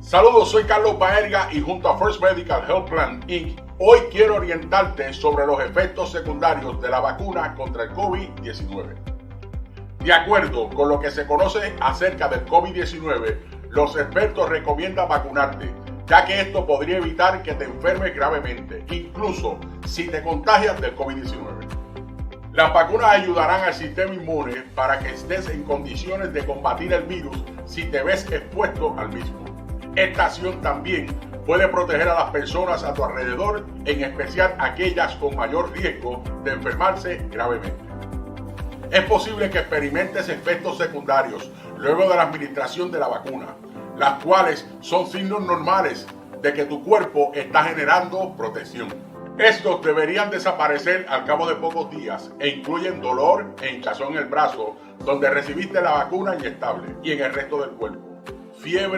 Saludos, soy Carlos Baerga y junto a First Medical Health Plan Inc. hoy quiero orientarte sobre los efectos secundarios de la vacuna contra el COVID-19. De acuerdo con lo que se conoce acerca del COVID-19, los expertos recomiendan vacunarte, ya que esto podría evitar que te enfermes gravemente, incluso si te contagias del COVID-19. Las vacunas ayudarán al sistema inmune para que estés en condiciones de combatir el virus si te ves expuesto al mismo. Esta acción también puede proteger a las personas a tu alrededor, en especial aquellas con mayor riesgo de enfermarse gravemente. Es posible que experimentes efectos secundarios luego de la administración de la vacuna, las cuales son signos normales de que tu cuerpo está generando protección. Estos deberían desaparecer al cabo de pocos días e incluyen dolor e hinchazón en el brazo donde recibiste la vacuna inyectable y en el resto del cuerpo, fiebre